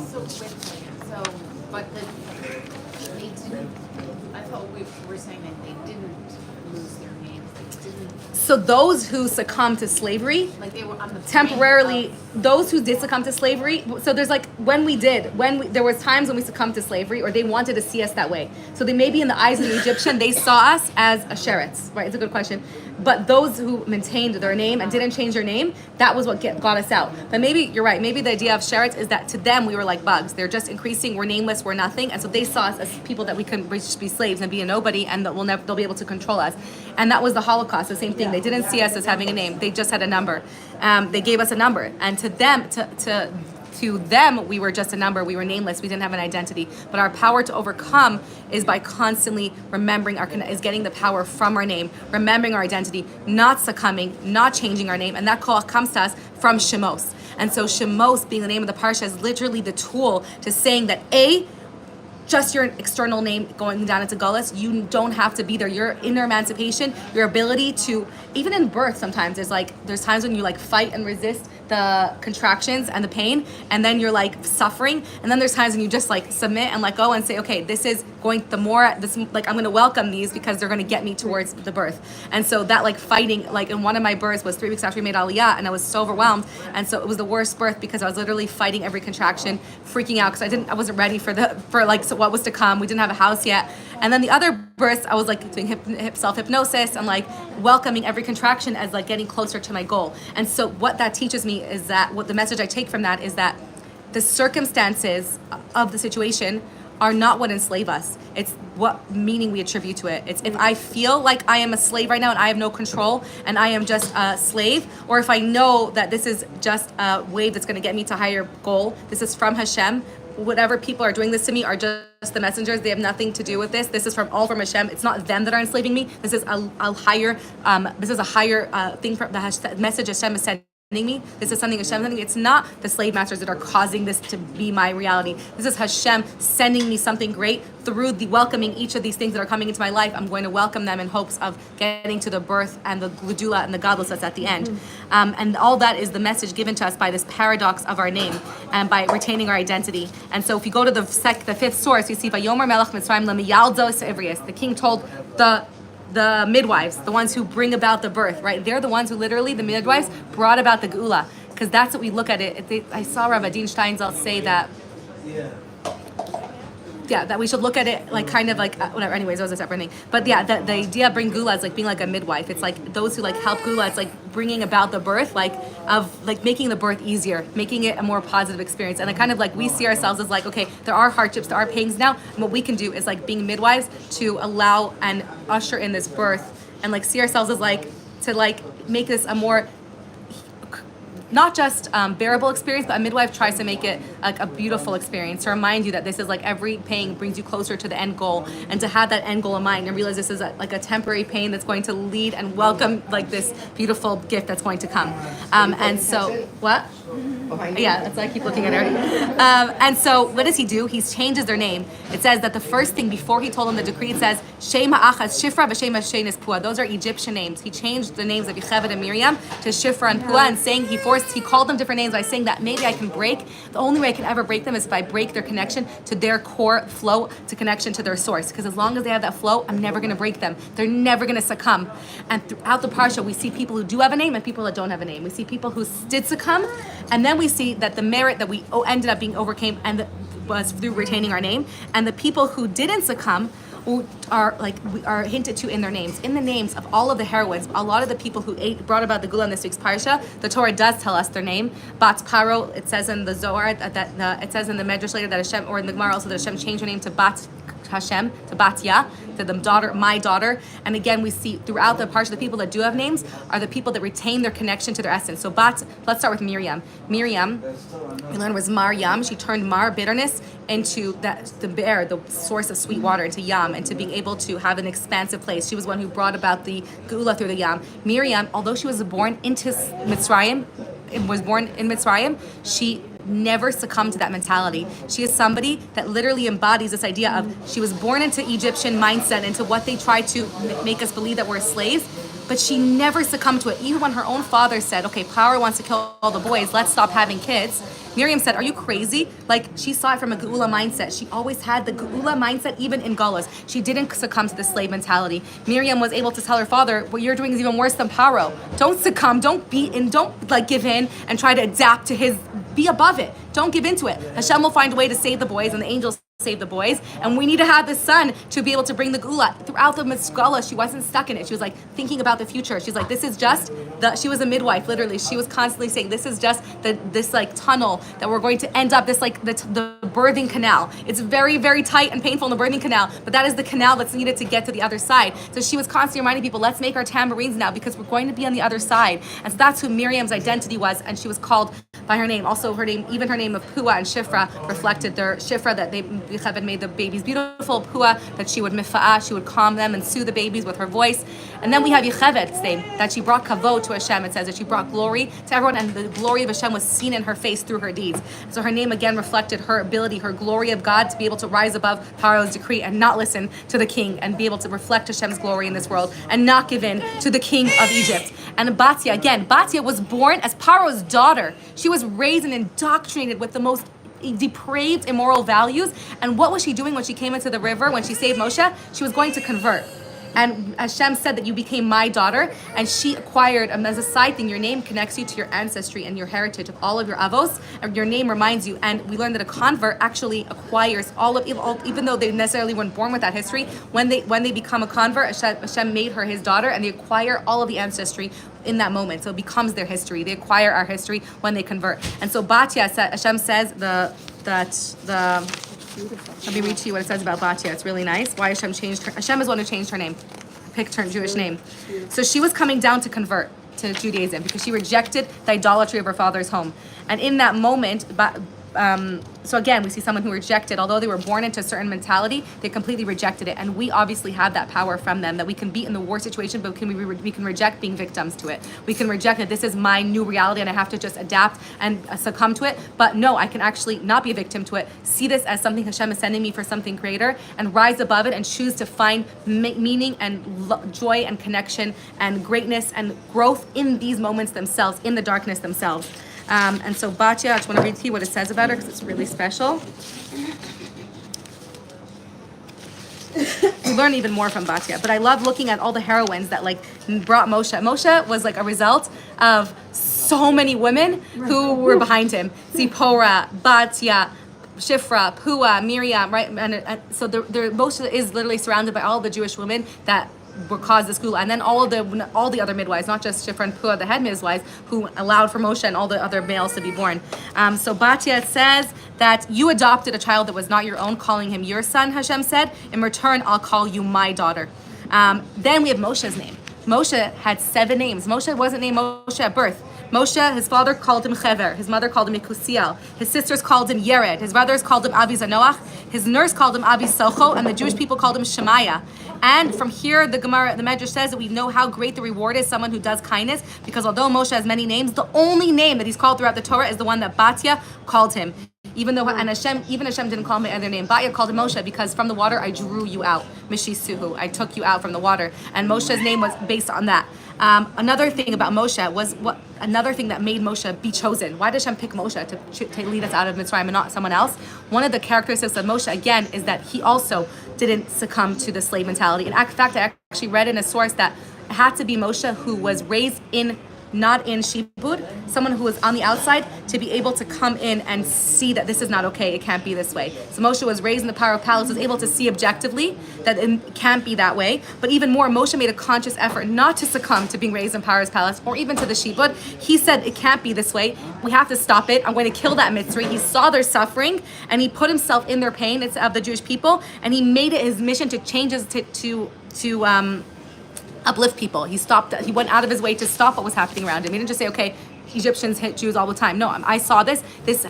They didn't. I thought we were saying that they didn't lose their names. They didn't. So those who succumb to slavery, Like they were on the temporarily, those who did succumb to slavery, so there's like, there was times when we succumbed to slavery, or they wanted to see us that way. So they maybe in the eyes of the Egyptian, they saw us as a sheretz, right? It's a good question. But those who maintained their name and didn't change their name, that was what got us out. But maybe, you're right, maybe the idea of sheretz is that to them, we were like bugs. They're just increasing, we're nameless, we're nothing. And so they saw us as people that we couldn't just be slaves and be a nobody, and that they'll be able to control us. And that was the Holocaust, the same thing. They didn't see us as having a name. They just had a number. They gave us a number. And to them, we were just a number. We were nameless. We didn't have an identity. But our power to overcome is by constantly remembering is getting the power from our name, remembering our identity, not succumbing, not changing our name. And that call comes to us from Shemos. And so Shemos, being the name of the Parsha, is literally the tool to saying that just your external name going down into Gullus, you don't have to be there. Your inner emancipation, your ability to, even in birth sometimes, there's times when you like fight and resist the contractions and the pain, and then you're like suffering, and then there's times when you just like submit and let go and say, okay, I'm gonna welcome these because they're gonna get me towards the birth. And so that like fighting, like in one of my births was 3 weeks after we made Aliyah, and I was so overwhelmed, and so it was the worst birth because I was literally fighting every contraction, freaking out because I wasn't ready for what was to come. We didn't have a house yet. And then the other births, I was like doing self-hypnosis and like welcoming every contraction as like getting closer to my goal. And so what that teaches me is that, what the message I take from that is that the circumstances of the situation are not what enslave us. It's what meaning we attribute to it. It's if I feel like I am a slave right now and I have no control and I am just a slave, or if I know that this is just a wave that's going to get me to a higher goal, this is from Hashem, whatever people are doing this to me are just the messengers. They have nothing to do with this. This is all from Hashem. It's not them that are enslaving me. This is a higher thing from the message Hashem is sending me. This is something Hashem sending me. It's not the slave masters that are causing this to be my reality. This is Hashem sending me something great through the welcoming each of these things that are coming into my life. I'm going to welcome them in hopes of getting to the birth and the gudula and the godless that's at the end. And all that is the message given to us by this paradox of our name and by retaining our identity. And so if you go to the fifth source, you see Vayomer Melech Mitzrayim Lemiyaldos Ivrius. The king told the midwives, the ones who bring about the birth, right? They're the ones who literally, the midwives, brought about the geula. Because that's what we look at it. I saw Rav Adin Steinzal say that, that we should look at it like kind of like, whatever, anyways, that was a separate thing. But yeah, the idea of bring geula is like being like a midwife. It's like those who like help geula, it's like bringing about the birth, of making the birth easier, making it a more positive experience. And it kind of like we see ourselves as like, okay, there are hardships, there are pains now, and what we can do is like being midwives to allow and usher in this birth and like see ourselves as like, to like make this a more not just bearable experience, but a midwife tries to make it like a beautiful experience, to remind you that this is like every pain brings you closer to the end goal, and to have that end goal in mind and realize this is like a temporary pain that's going to lead and welcome like this beautiful gift that's going to come. And so, what? Yeah, that's why I keep looking at her. And so what does he do? He changes their name. It says that the first thing before he told them the decree, it says, Shem ha'achas Shifra v'Shem ha'shein is Pua. Those are Egyptian names. He changed the names of Yocheved and Miriam to Shifra and Pua, and saying he called them different names by saying that maybe I can break. The only way I can ever break them is if I break their connection to their core flow, to connection to their source. Because as long as they have that flow, I'm never going to break them. They're never going to succumb. And throughout the Parsha, we see people who do have a name and people that don't have a name. We see people who did succumb, and then we see that the merit that we ended up being overcame and was through retaining our name, and the people who didn't succumb who are hinted to in their names. In the names of all of the heroines, a lot of the people who brought about the Gula in this week's Parsha, the Torah does tell us their name. Bat Paro, it says in the Zohar, it says in the Medrash later that Hashem, or in the Gemara also, that Hashem changed her name to Bat Hashem, to Batya, to the daughter, my daughter. And again, we see throughout the Parsha, the people that do have names are the people that retain their connection to their essence. So let's start with Miriam. Miriam, we learned, was Maryam. She turned Mar, bitterness, into the source of sweet water, into Yam, and to being able to have an expansive place. She was one who brought about the Geula through the Yam. Miriam, although she was born into Mitzrayim, she never succumbed to that mentality. She is somebody that literally embodies this idea of, she was born into Egyptian mindset, into what they tried to make us believe that we're slaves, but she never succumbed to it. Even when her own father said, okay, Power wants to kill all the boys, let's stop having kids, Miriam said, are you crazy? Like, she saw it from a Geula mindset. She always had the Geula mindset, even in Galus. She didn't succumb to the slave mentality. Miriam was able to tell her father, what you're doing is even worse than Paro. Don't succumb, don't give in and try to adapt to his, be above it. Don't give into it. Hashem will find a way to save the boys, and the angels save the boys, and we need to have the son to be able to bring the Geula. Throughout the Mitzgala, she wasn't stuck in it. She was like thinking about the future. She's like, this is just she was a midwife, literally. She was constantly saying, this is just this like tunnel that we're going to end up, this like the birthing canal. It's very, very tight and painful in the birthing canal, but that is the canal that's needed to get to the other side. So she was constantly reminding people, let's make our tambourines now, because we're going to be on the other side. And so that's who Miriam's identity was, and she was called by her name. Also her name, even her name of Pua and Shifra reflected their Shifra, that Yocheved made the babies beautiful, Pua, that she would mifa'ah, she would calm them and soothe the babies with her voice. And then we have Yocheved's name, that she brought kavod to Hashem. It says that she brought glory to everyone, and the glory of Hashem was seen in her face through her deeds. So her name again reflected her ability, her glory of God, to be able to rise above Paro's decree and not listen to the king, and be able to reflect Hashem's glory in this world and not give in to the king of Egypt. And Batya, again, Batya was born as Paro's daughter. She was raised and indoctrinated with the most depraved, immoral values. And what was she doing when she came into the river, when she saved Moshe? She was going to convert. And Hashem said that you became my daughter, and she acquired, as a side thing, your name connects you to your ancestry and your heritage of all of your avos, and your name reminds you. And we learned that a convert actually acquires even though they necessarily weren't born with that history, when they become a convert, Hashem made her his daughter, and they acquire all of the ancestry in that moment. So it becomes their history. They acquire our history when they convert. And so Batya, Hashem says let me read to you what it says about Batya. It's really nice. Why Hashem changed her. Hashem is one who changed her name, picked her Jewish name. So she was coming down to convert to Judaism because she rejected the idolatry of her father's home. And in that moment, so again, we see someone who rejected, although they were born into a certain mentality, they completely rejected it. And we obviously have that power from them, that we can be in the worst situation, but we can reject being victims to it. We can reject that this is my new reality and I have to just adapt and succumb to it. But no, I can actually not be a victim to it, see this as something Hashem is sending me for something greater, and rise above it and choose to find meaning and joy and connection and greatness and growth in these moments themselves, in the darkness themselves. And so Batya, I just want to read to you what it says about her because it's really special. We learn even more from Batya, but I love looking at all the heroines that brought Moshe. Moshe was like a result of so many women who were behind him. Zipporah, Batya, Shifra, Pua, Miriam, right? And so Moshe is literally surrounded by all the Jewish women that were caused this Geula, and then all the other midwives, not just Shifra and Pua, the head midwives, who allowed for Moshe and all the other males to be born. So Batya says that you adopted a child that was not your own, calling him your son, Hashem said. In return, I'll call you my daughter. Then we have Moshe's name. Moshe had 7 names. Moshe wasn't named Moshe at birth. Moshe, his father called him Chever. His mother called him Ikusiel. His sisters called him Yered. His brothers called him Abi Zanoach. His nurse called him Abi Socho. And the Jewish people called him Shemaiah. And from here, the Gemara, the Medrash says that we know how great the reward is, someone who does kindness, because although Moshe has many names, the only name that he's called throughout the Torah is the one that Batya called him. Even Hashem didn't call him by other name. Batya called him Moshe because from the water I drew you out. Mishisuhu, I took you out from the water. And Moshe's name was based on that. Another thing about Moshe was another thing that made Moshe be chosen. Why did Hashem pick Moshe to lead us out of Mitzrayim and not someone else? One of the characteristics of Moshe, again, is that he also didn't succumb to the slave mentality. In fact, I actually read in a source that it had to be Moshe who was raised not in Shibud, someone who was on the outside to be able to come in and see that this is not okay, it can't be this way. So Moshe was raised in the power of palace, was able to see objectively that it can't be that way. But even more, Moshe made a conscious effort not to succumb to being raised in Paro's palace or even to the Shibud. He said, it can't be this way, we have to stop it, I'm going to kill that Mitzri. He saw their suffering and he put himself in their pain, it's of the Jewish people, and he made it his mission to change his, to uplift people. He went out of his way to stop what was happening around him. He didn't just say, okay, Egyptians hit Jews all the time. No, I saw this.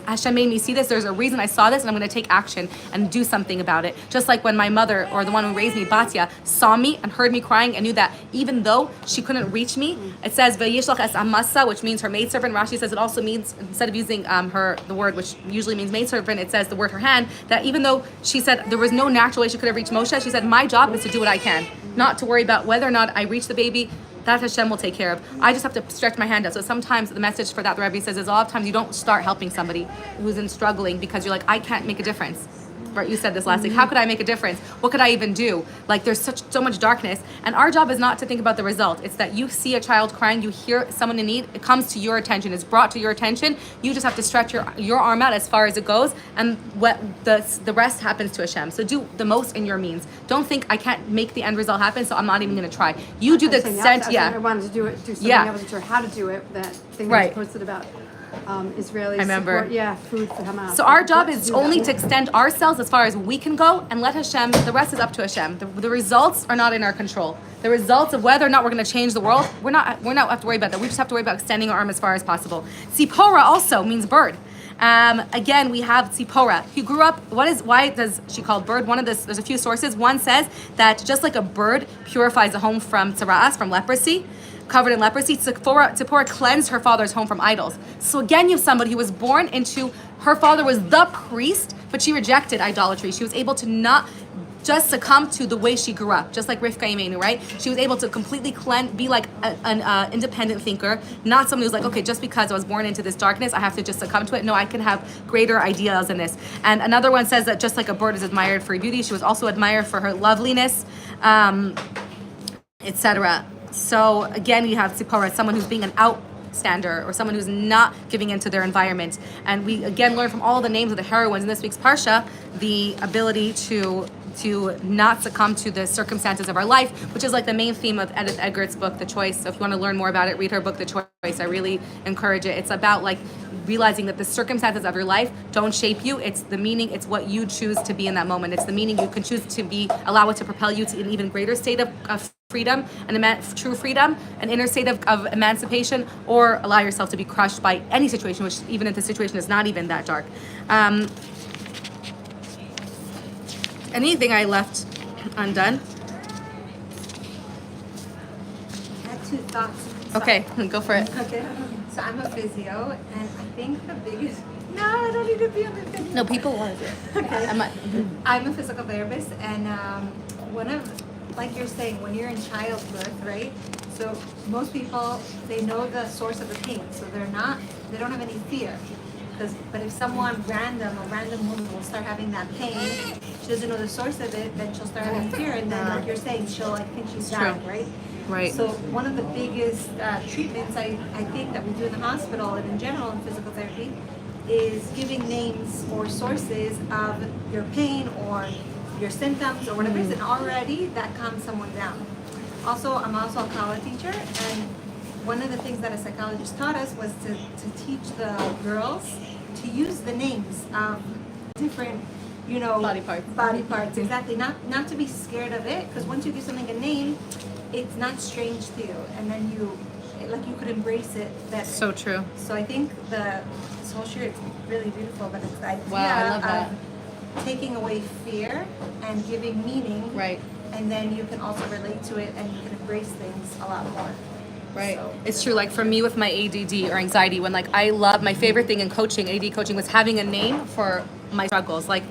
Hashem made me see this. There's a reason I saw this, and I'm going to take action and do something about it. Just like when my mother, or the one who raised me, Batya, saw me and heard me crying and knew that even though she couldn't reach me, it says Vayishlach es amasa, which means her maidservant. Rashi says it also means, instead of using the word which usually means maidservant, it says the word her hand. That even though she said there was no natural way she could have reached Moshe, she said my job is to do what I can, not to worry about whether or not I reach the baby. That Hashem will take care of. I just have to stretch my hand out. So sometimes the message for that, the Rebbe says, is a lot of times you don't start helping somebody who's in struggling because you're like, I can't make a difference. Right? You said this last week. How could I make a difference? What could I even do? Like there's so much darkness. And our job is not to think about the result. It's that you see a child crying, you hear someone in need, it comes to your attention, it's brought to your attention. You just have to stretch your arm out as far as it goes, and what the rest happens to Hashem. So do the most in your means. Don't think I can't make the end result happen, so I'm not even going to try. You do the extent, I wanted to do something. I wasn't sure how to do it. That thing that was posted about Israeli support, food for Hamas. So our job is only to extend ourselves as far as we can go and let Hashem, the rest is up to Hashem. The results are not in our control. The results of whether or not we're going to change the world, we're not have to worry about that. We just have to worry about extending our arm as far as possible. Tzipora also means bird. Again, we have Tzipora. He grew up, why does she call bird? There's a few sources. One says that just like a bird purifies a home from tzara'as, from leprosy, covered in leprosy, Tzipora cleansed her father's home from idols. So again, you have somebody who was born into, her father was the priest, but she rejected idolatry. She was able to not just succumb to the way she grew up, just like Rivka Imenu, right? She was able to completely be like an independent thinker, not someone who's like, okay, just because I was born into this darkness, I have to just succumb to it. No, I can have greater ideas in this. And another one says that just like a bird is admired for her beauty, she was also admired for her loveliness, etc. So again, you have Tzipora, someone who's being an outstander or someone who's not giving into their environment. And we again learn from all the names of the heroines in this week's Parsha the ability to not succumb to the circumstances of our life, which is like the main theme of Edith Eggert's book, The Choice. So if you want to learn more about it, read her book, The Choice. I really encourage it. It's about like realizing that the circumstances of your life don't shape you. It's the meaning, it's what you choose to be in that moment. It's the meaning you can choose to be, allow it to propel you to an even greater state of freedom, true freedom, an inner state of emancipation, or allow yourself to be crushed by any situation, which even if the situation is not even that dark. Anything I left undone? I had two thoughts. Okay, go for it. Okay. So I'm a physio, and I think the biggest... No, I don't need to be on the physio. No, people want it. Okay. I'm a physical therapist, and one of, like you're saying, when you're in childbirth, right? So most people, they know the source of the pain, so they don't have any fear. But if someone a random woman will start having that pain, she doesn't know the source of it, then she'll start having fear, and then like you're saying, she'll think she's dying, right? Right. So one of the biggest treatments I think that we do in the hospital and in general in physical therapy is giving names or sources of your pain or your symptoms or whatever it is, and already that calms someone down. Also, I'm also a college teacher, and one of the things that a psychologist taught us was to teach the girls to use the names of different, body parts, exactly. Not to be scared of it, because once you give something a name, it's not strange to you, and then like you could embrace it better. So true. So I think this whole shirt is really beautiful, but it's the idea Wow, I love that. of taking away fear and giving meaning. Right. And then you can also relate to it and you can embrace things a lot more. Right. So- It's true. Like for me with my ADD or anxiety, when like I love my favorite thing in coaching, AD coaching, was having a name for my struggles. Like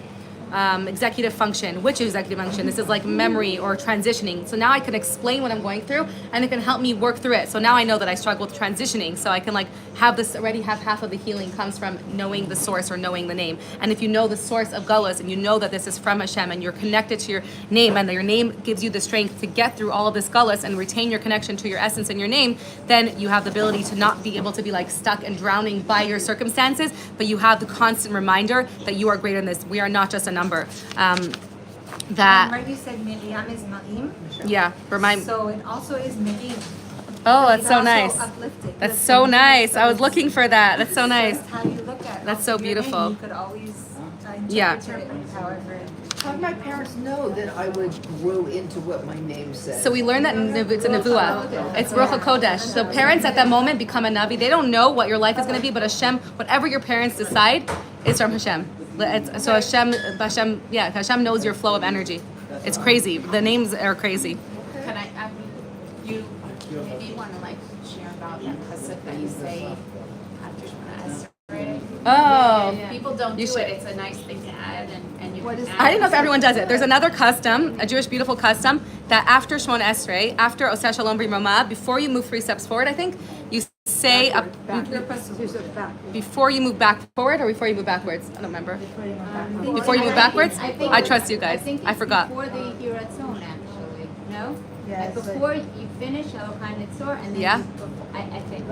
executive function. Which executive function? This is like memory or transitioning. So now I can explain what I'm going through and it can help me work through it. So now I know that I struggle with transitioning. So I can like have this already have half of the healing comes from knowing the source or knowing the name. And if you know the source of Gullus and you know that this is from Hashem and you're connected to your name and that your name gives you the strength to get through all of this Gullus and retain your connection to your essence and your name, then you have the ability to not be able to be like stuck and drowning by your circumstances, but you have the constant reminder that you are greater than this. We are not just a number. That Remember you said Miriam is Ma'im? yeah, remind. So it also is Miriam. Oh, that's It's so also nice. uplifting. That's so nice. I was looking for that. That's so nice. That's how you look at it. That's so Your name, beautiful. You could always Yeah. interpret it however. How did my parents know that I would grow into what my name says? So we learned that it's a nevuah. It's Ruach HaKodesh. So parents at that moment become a navi. They don't know what your life is going to be, but Hashem, whatever your parents decide, is from Hashem. So Hashem knows your flow of energy. It's crazy. The names are crazy. Can you maybe want to like share about that pasuk that you say after Shemot Esrei? Oh. People don't You do should. it. It's a nice thing to add, and you What can is- add I don't know if it. everyone does it. There's another custom, a Jewish beautiful custom, that after Shemon Esrei, after Oseh Shalom B'Romah, before you move 3 steps forward, I think, you say, before you move back forward or before you move backwards? I don't remember. Before you move backwards? I trust you guys. I forgot. Before the Yiratzon, actually. No? Yes. Like before you finish Elokai Nitzor, and then Yeah. I think.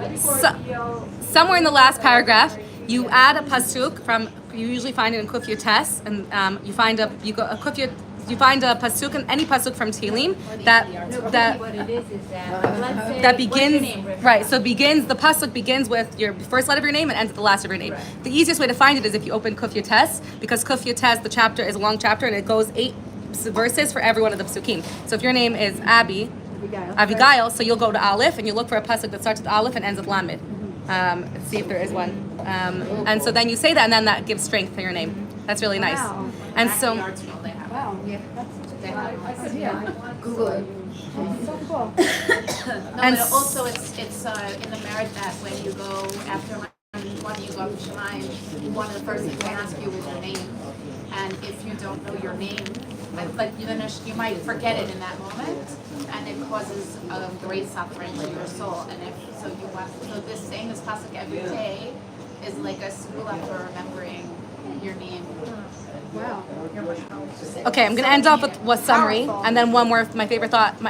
Somewhere in the last paragraph, you add a pasuk from. You usually find it in Kuf Yotes, and you find a Kuf Yot. You find a pasuk, and any pasuk from Tehillim No, that what it is that let's say that what's your begins name, Rivka? right. So the pasuk begins with your first letter of your name and ends with the last of your name. The easiest way to find it is if you open Kuf Yotes, because Kuf Yotes, the chapter is a long chapter and it goes 8 verses for every one of the pasukim. So if your name is Abigail, so you'll go to Aleph and you look for a pasuk that starts with Aleph and ends with Lamed. Let's see if there is one. And so then you say that, and then that gives strength to your name. That's really nice. Wow. And so, Backyard school, they have it. Wow. Yeah. They have it. Google it. So cool. No, And but also it's in the merit that when you go after when you go up to Shemayim, one of the first things they ask you is your name, and if you don't know your name, like you might forget it in that moment, and it causes great suffering to your soul. And if so, you want this saying this pasuk every day is like a segula for remembering your name. Wow. okay, I'm going to end off with what summary, and then one more, my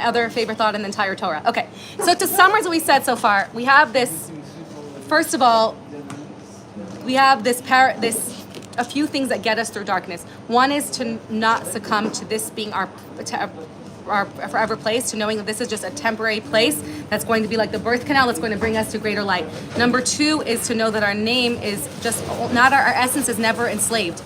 other favorite thought in the entire Torah. Okay, so to summarize what we said so far, we have this, first of all, we have a few things that get us through darkness. One is to not succumb to this being our forever place, to knowing that this is just a temporary place that's going to be like the birth canal that's going to bring us to greater light. Number 2 is to know that our name is just not our essence is never enslaved.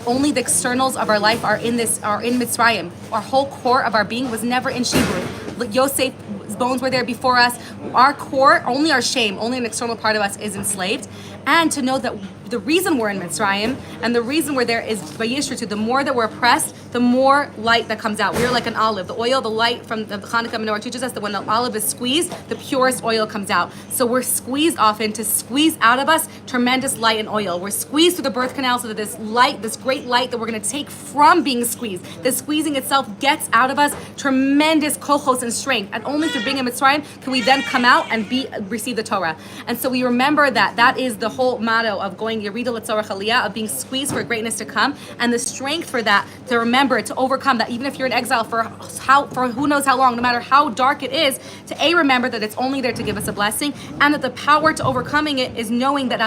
Only the externals of our life are in Mitzrayim. Our whole core of our being was never in Shibud. Yosef's bones were there before us. Our core, only our shame, only an external part of us is enslaved. And to know that the reason we're in Mitzrayim and the reason we're there is Vayishratu. The more that we're oppressed, the more light that comes out. We're like an olive. The oil, the light from the Hanukkah menorah teaches us that when the olive is squeezed, the purest oil comes out. So we're squeezed often to squeeze out of us tremendous light and oil. We're squeezed through the birth canal so that this light, this great light that we're going to take from being squeezed, the squeezing itself gets out of us tremendous kochos and strength. And only through being in Mitzrayim can we then come out and receive the Torah. And so we remember that is the whole motto of going Yerida L'Tzorach Aliyah, of being squeezed for greatness to come, and the strength for that, to remember, to overcome that, even if you're in exile for who knows how long, no matter how dark it is, to remember that it's only there to give us a blessing, and that the power to overcoming it is knowing that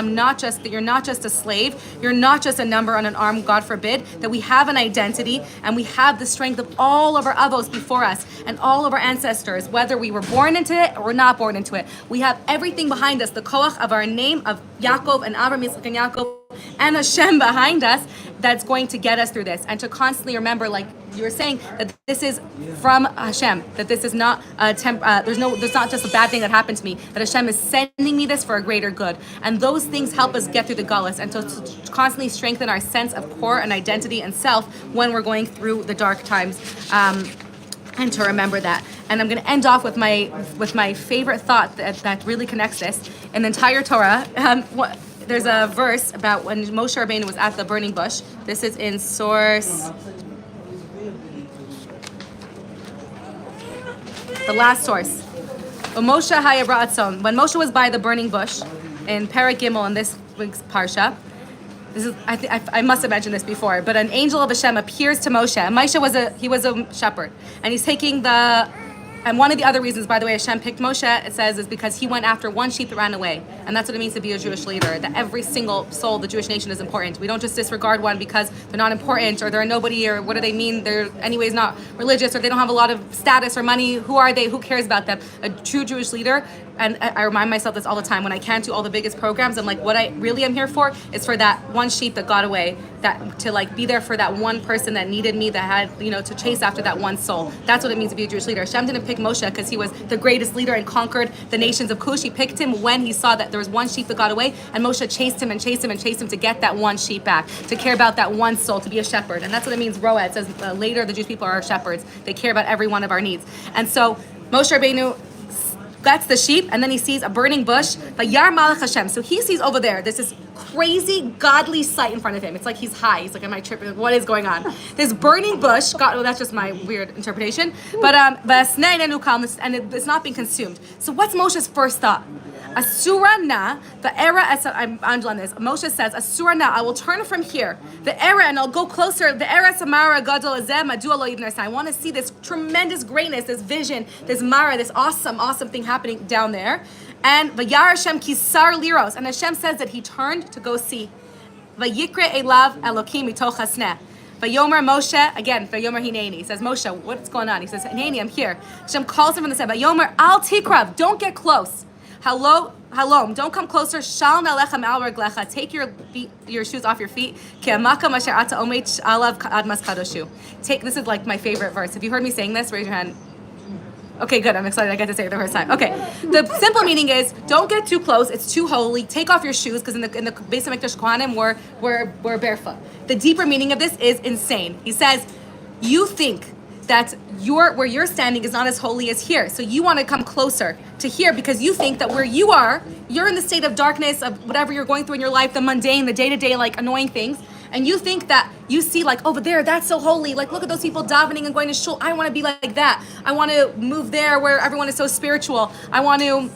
you're not just a slave, you're not just a number on an arm, God forbid, that we have an identity, and we have the strength of all of our avos before us, and all of our ancestors, whether we were born into it or not born into it. We have everything behind us, the koach of our name, of Yaakov and Abraham, Yitzchak and Yaakov, and Hashem behind us, that's going to get us through this. And to constantly remember, like you're saying that this is from Hashem, that this is not there's not just a bad thing that happened to me, that Hashem is sending me this for a greater good. And those things help us get through the galus and to constantly strengthen our sense of core and identity and self when we're going through the dark times. And to remember that. And I'm going to end off with my favorite thought that really connects this. In the entire Torah, there's a verse about when Moshe Rabbeinu was at the burning bush. This is in source, the last source. When Moshe was by the burning bush in Perek Gimel in this week's Parsha, this is, I must have mentioned this before, but an angel of Hashem appears to Moshe. And Moshe was a shepherd, and he's taking and one of the other reasons, by the way, Hashem picked Moshe, it says, is because he went after one sheep that ran away. And that's what it means to be a Jewish leader, that every single soul of the Jewish nation is important. We don't just disregard one because they're not important, or they're a nobody, or what do they mean? They're anyways not religious, or they don't have a lot of status or money. Who are they? Who cares about them? A true Jewish leader, and I remind myself this all the time, when I can't do all the biggest programs, I'm like, what I really am here for is for that one sheep that got away, that to like be there for that one person that needed me, that had, to chase after that one soul. That's what it means to be a Jewish leader. Hashem didn't pick Moshe because he was the greatest leader and conquered the nations of Cush. He picked him when he saw that there was one sheep that got away, and Moshe chased him and chased him and chased him to get that one sheep back, to care about that one soul, to be a shepherd. And that's what it means, Roa. It says later the Jewish people are shepherds. They care about every one of our needs. And so Moshe Rabbeinu gets the sheep, and then he sees a burning bush. Vayar Malach Hashem. So he sees over there, there's this crazy godly sight in front of him. It's like he's high. He's like, am I tripping? What is going on? This burning bush, that's just my weird interpretation. But and it's not being consumed. So what's Moshe's first thought? Asura na, the era, I'm underlining this. Moshe says, Asura na, I will turn from here. The era, and I'll go closer. The era Samara Gadol Azem, Adua Lo Yivner. I want to see this tremendous greatness, this vision, this Mara, this awesome thing happening down there. And Vayar Hashem Kisar Liros. And Hashem says that he turned to go see. Vayikre Elav Elokim Mitoch Hasneh. Vayomer Moshe, again, Vayomer Hineni. He says, Moshe, what's going on? He says, Hineni, I'm here. Hashem calls him from the side. Vayomer Al Tikrav, don't get close. Halom, don't come closer. Shal nalecha ma'al reglecha. Take your shoes off your feet. Ki hamakam asher ata omeit alav admas kadoshu. This is like my favorite verse. Have you heard me saying this? Raise your hand. Okay, good. I'm excited. I get to say it the first time. Okay. The simple meaning is, don't get too close. It's too holy. Take off your shoes, because in the Beis Hamikdash Kohanim we're barefoot. The deeper meaning of this is insane. He says, you think that where you're standing is not as holy as here. So you want to come closer to here because you think that where you are, you're in the state of darkness of whatever you're going through in your life, the mundane, the day-to-day, like annoying things. And you think that you see like over there, that's so holy. Like, look at those people davening and going to shul. I want to be like that. I want to move there where everyone is so spiritual. I want to,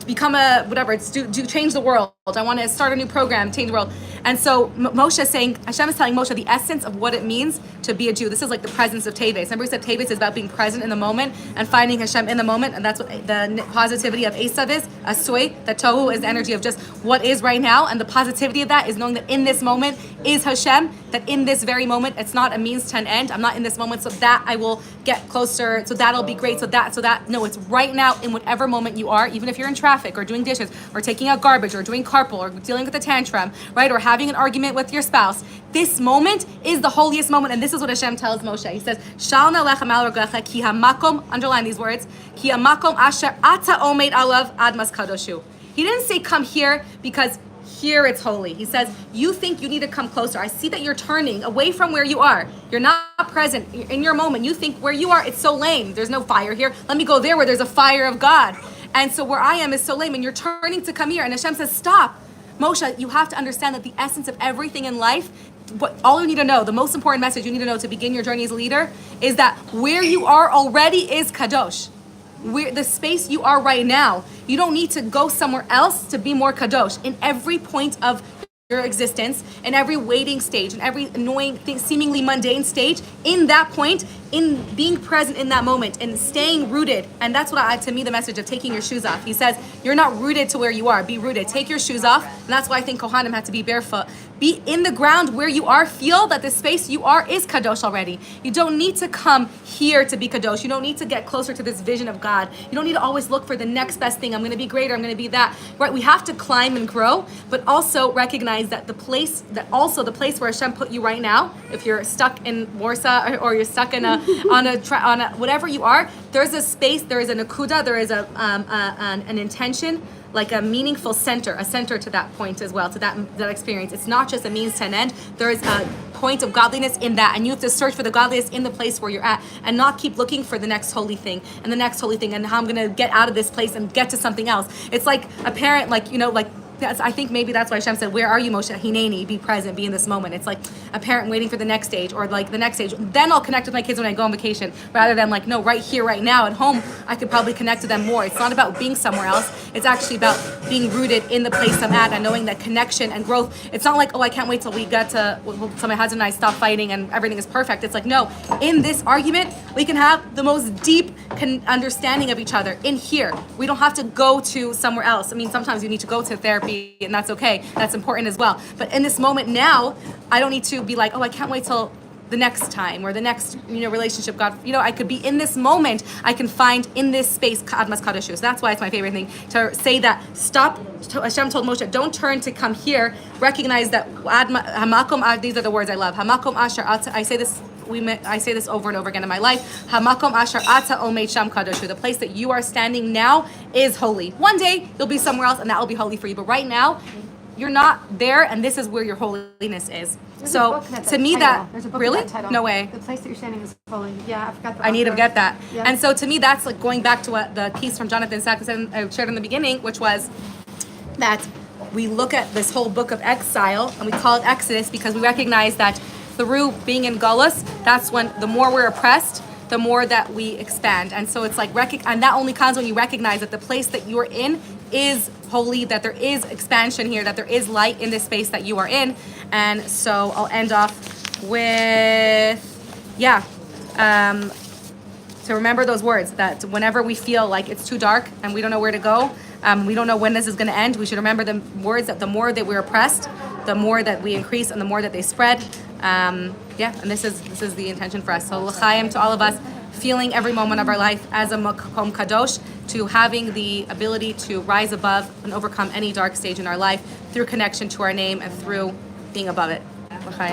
become a, whatever, change the world. I want to start a new program, change the world. And so Moshe is saying, Hashem is telling Moshe the essence of what it means to be a Jew. This is like the presence of Teves. Remember we said Teves is about being present in the moment and finding Hashem in the moment. And that's what the positivity of Esav is, Asui, that Tohu is the energy of just what is right now. And the positivity of that is knowing that in this moment is Hashem, that in this very moment, it's not a means to an end. I'm not in this moment so that I will get closer, so that'll be great, no, it's right now in whatever moment you are, even if you're in traffic or doing dishes or taking out garbage or doing carpool or dealing with a tantrum, right? Or having an argument with your spouse. This moment is the holiest moment, and this is what Hashem tells Moshe. He says, Shal na'lechem al reglecha ki hamakom, underline these words, ki hamakom asher ata omed alav admas kadoshu. He didn't say come here because here it's holy. He says, you think you need to come closer. I see that you're turning away from where you are. You're not present in your moment. You think where you are, it's so lame. There's no fire here. Let me go there where there's a fire of God. And so where I am is so lame, and you're turning to come here. And Hashem says, stop. Moshe, you have to understand that the essence of everything in life, all you need to know, the most important message you need to know to begin your journey as a leader is that where you are already is kadosh. The space you are right now, you don't need to go somewhere else to be more kadosh. In every point of your existence, in every waiting stage, in every annoying thing, seemingly mundane stage, in that point in being present in that moment and staying rooted. And that's what to me, the message of taking your shoes off. He says, you're not rooted to where you are. Be rooted. Take your shoes off. And that's why I think Kohanim had to be barefoot. Be in the ground where you are. Feel that the space you are is kadosh already. You don't need to come here to be kadosh. You don't need to get closer to this vision of God. You don't need to always look for the next best thing. I'm going to be greater. I'm going to be that. Right? We have to climb and grow, but also recognize that the place where Hashem put you right now, if you're stuck in Warsaw or you're stuck in on a whatever you are, there's a space, there is a nakuda, there is an intention, like a meaningful center, a center to that point as well, to that experience. It's not just a means to an end. There is a point of godliness in that, and you have to search for the godliness in the place where you're at, and not keep looking for the next holy thing and the next holy thing and how I'm gonna get out of this place and get to something else. It's like a parent, I think maybe that's why Hashem said, where are you, Moshe? Hineni, be present, be in this moment. It's like a parent waiting for the next stage or like the next stage. Then I'll connect with my kids when I go on vacation, rather than like, no, right here, right now, at home, I could probably connect to them more. It's not about being somewhere else. It's actually about being rooted in the place I'm at and knowing that connection and growth. It's not like, oh, I can't wait till we get to, so my husband and I stop fighting and everything is perfect. It's like, no, in this argument, we can have the most deep understanding of each other in here. We don't have to go to somewhere else. I mean, sometimes you need to go to therapy, and that's okay. That's important as well. But in this moment now, I don't need to be like, oh, I can't wait till the next time or the next, relationship. God, I could be in this moment. I can find in this space Admas Kadashus. That's why it's my favorite thing to say that. Stop. Hashem told Moshe, don't turn to come here. Recognize that Hamakom. These are the words I love. Hamakom Asher. I say this over and over again in my life. Hamakom Asher Ata Omed Sham Kadoshu. The place that you are standing now is holy. One day you'll be somewhere else, and that will be holy for you. But right now, you're not there, and this is where your holiness is. There's a book To me, title. There's a book with really that title. no way. The place that you're standing is holy. Yeah, I forgot the I need to author. get that. Yeah. And so to me, that's like going back to what the piece from Jonathan Sacks I shared in the beginning, which was that we look at this whole book of exile and we call it Exodus because we recognize that through being in Galus, that's when the more we're oppressed, the more that we expand. And so it's like, and that only comes when you recognize that the place that you're in is holy, that there is expansion here, that there is light in this space that you are in. And so I'll end off with, to remember those words, that whenever we feel like it's too dark and we don't know where to go, we don't know when this is going to end, we should remember the words that the more that we're oppressed, the more that we increase and the more that they spread. And this is the intention for us. So l'chaim to all of us, feeling every moment of our life as a makom kadosh, to having the ability to rise above and overcome any dark stage in our life through connection to our name and through being above it. L'chaim.